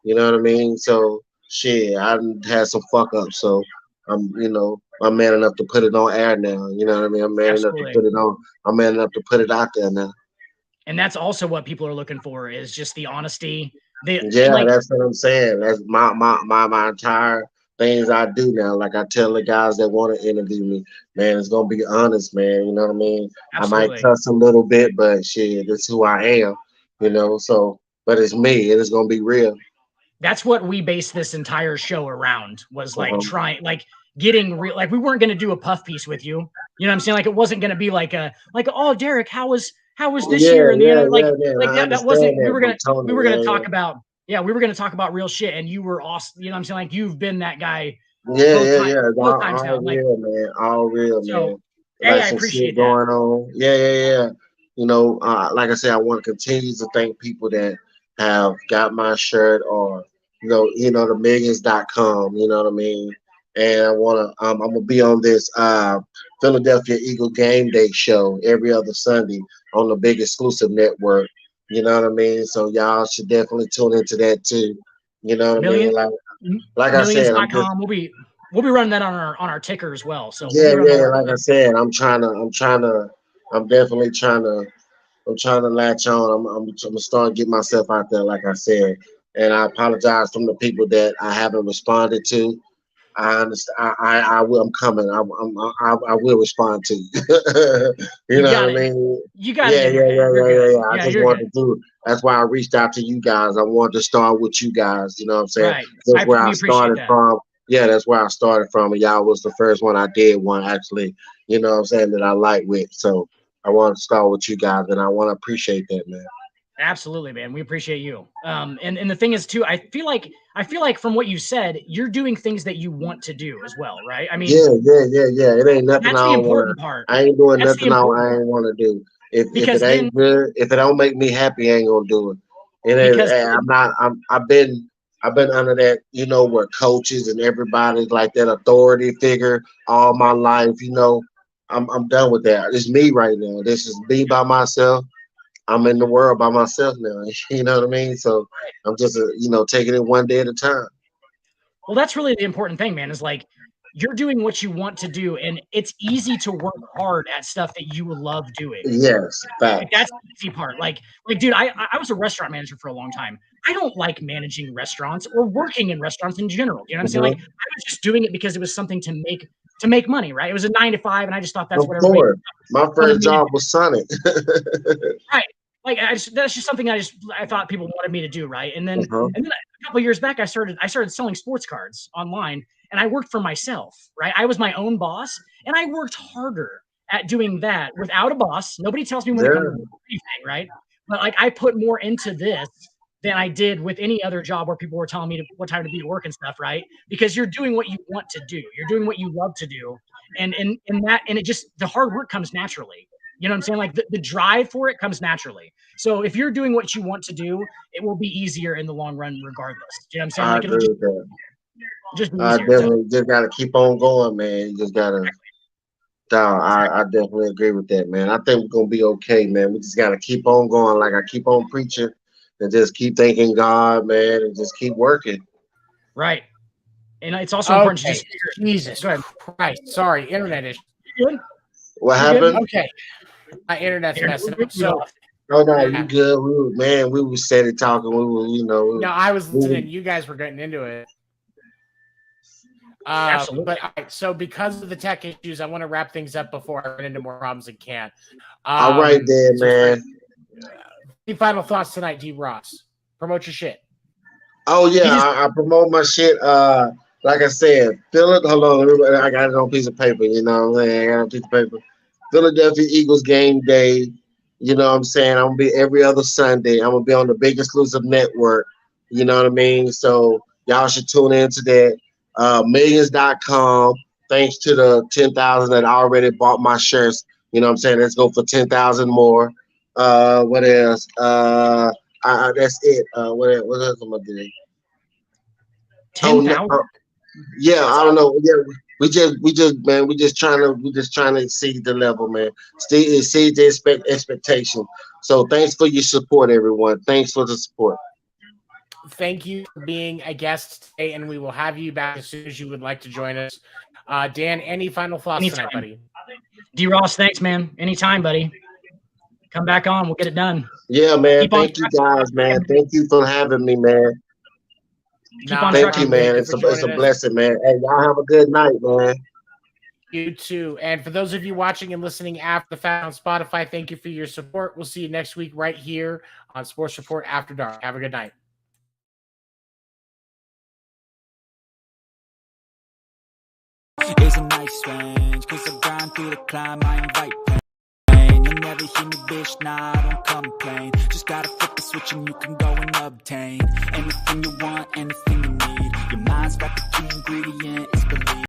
You know what I mean? So, shit, I had some fuck ups. So, I'm man enough to put it on air now. You know what I mean? I'm man enough to put it on. I'm man enough to put it out there now. And that's also what people are looking for is just the honesty. That's what I'm saying. That's my entire things I do now. Like I tell the guys that want to interview me, man, it's gonna be honest, man. You know what I mean? Absolutely. I might cuss a little bit, but shit, that's who I am. So but it's me, and it's gonna be real. That's what we based this entire show around. Was getting real. Like we weren't gonna do a puff piece with you. You know what I'm saying? Like it wasn't gonna be oh Derrick, how was this year? And that wasn't. We were gonna talk about Yeah, we were going to talk about real shit, and you were awesome. You know what I'm saying? Like, you've been that guy. Yeah. Both times now. Like, real, man. All real, man. Hey, Like I some appreciate shit going on. Yeah. You know, like I said, I want to continue to thank people that have got my shirt or, the millions.com, you know what I mean? And I want to, I'm going to be on this Philadelphia Eagle Game Day show every other Sunday on the big exclusive network. You know what I mean? So y'all should definitely tune into that too. You know what I mean? Like I said, millions.com. We'll be running that on our ticker as well. So like I said, I'm definitely trying to latch on. I'm gonna start getting myself out there, like I said. And I apologize from the people that I haven't responded to. I understand. I will. I'm coming. I will respond to you. you know what I mean? You got it. Yeah. I just wanted to do. That's why I reached out to you guys. I wanted to start with you guys. You know what I'm saying? Right. That's where I started from. Yeah, that's where I started from. And y'all was the first one I did one actually. You know what I'm saying, that I like with. So I want to start with you guys, and I want to appreciate that, man. Absolutely, man. We appreciate you. And the thing is too, I feel like from what you said, you're doing things that you want to do as well, right? I mean, yeah. It ain't nothing that's the important part. I ain't doing nothing I ain't want to do. If it ain't good, if it don't make me happy, I ain't gonna do it. I've been under that, where coaches and everybody's like that authority figure all my life. I'm done with that. It's me right now. This is me by myself. I'm in the world by myself now. You know what I mean? So I'm just, taking it one day at a time. Well, that's really the important thing, man, is like you're doing what you want to do. And it's easy to work hard at stuff that you love doing. Yes. Like, that's the easy part. Like, dude, I was a restaurant manager for a long time. I don't like managing restaurants or working in restaurants in general. You know what I'm saying? Like, I was just doing it because it was something to make money, right? It was a 9 to 5, and I just thought that's what everybody. My first job was Sonic. Right. Like, that's just something I thought people wanted me to do, right? And then a couple of years back, I started selling sports cards online, and I worked for myself, right? I was my own boss, and I worked harder at doing that without a boss. Nobody tells me when to come to anything, right? But like, I put more into this than I did with any other job where people were telling me what time to be at work and stuff, right? Because you're doing what you want to do. You're doing what you love to do. And it just, the hard work comes naturally. You know what I'm saying? Like, the drive for it comes naturally. So if you're doing what you want to do, it will be easier in the long run regardless. You know what I'm saying? Like, I agree with that. Just be I definitely just got to keep on going, man. You just got to. I definitely agree with that, man. I think we're going to be okay, man. We just got to keep on going. Like I keep on preaching and just keep thanking God, man, and just keep working. Right. And it's also important to just. Jesus Christ. Sorry. Internet issue. You good? What happened? Okay. My internet's messing up. So. Oh, no, you good. We were steady talking. We were, No, I was listening. You guys were getting into it. Absolutely. But all right, so because of the tech issues, I want to wrap things up before I run into more problems and can't. All right, then, man. Any final thoughts tonight, D. Ross? Promote your shit. Oh yeah, I promote my shit. Like I said, hold on, I got it on a piece of paper. You know what I'm saying? I got a piece of paper. Philadelphia Eagles game day. You know what I'm saying? I'm gonna be every other Sunday. I'm gonna be on the big exclusive network. You know what I mean? So y'all should tune into that. Millions.com. Thanks to the 10,000 that already bought my shirts. You know what I'm saying? Let's go for 10,000 more. What else? That's it. What else am I doing? 10,000. Yeah, I don't know. Yeah, we just trying to exceed the level, man. Exceed the expectation. So thanks for your support, everyone. Thanks for the support. Thank you for being a guest today, and we will have you back as soon as you would like to join us. Dan, any final thoughts tonight, buddy? D. Ross, thanks, man. Anytime, buddy. Come back on. We'll get it done. Yeah, man. Thank you, guys, man. Thank you for having me, man. Thank you, man. It's a blessing, man. Hey, y'all have a good night, man. You too. And for those of you watching and listening after the fact on Spotify, thank you for your support. We'll see you next week right here on Sports Report After Dark. Have a good night. Is a nice range, 'cause I grind through the climb, I invite pain. never hear me, bitch, nah, I don't complain. Just gotta flip the switch and you can go and obtain anything you want, anything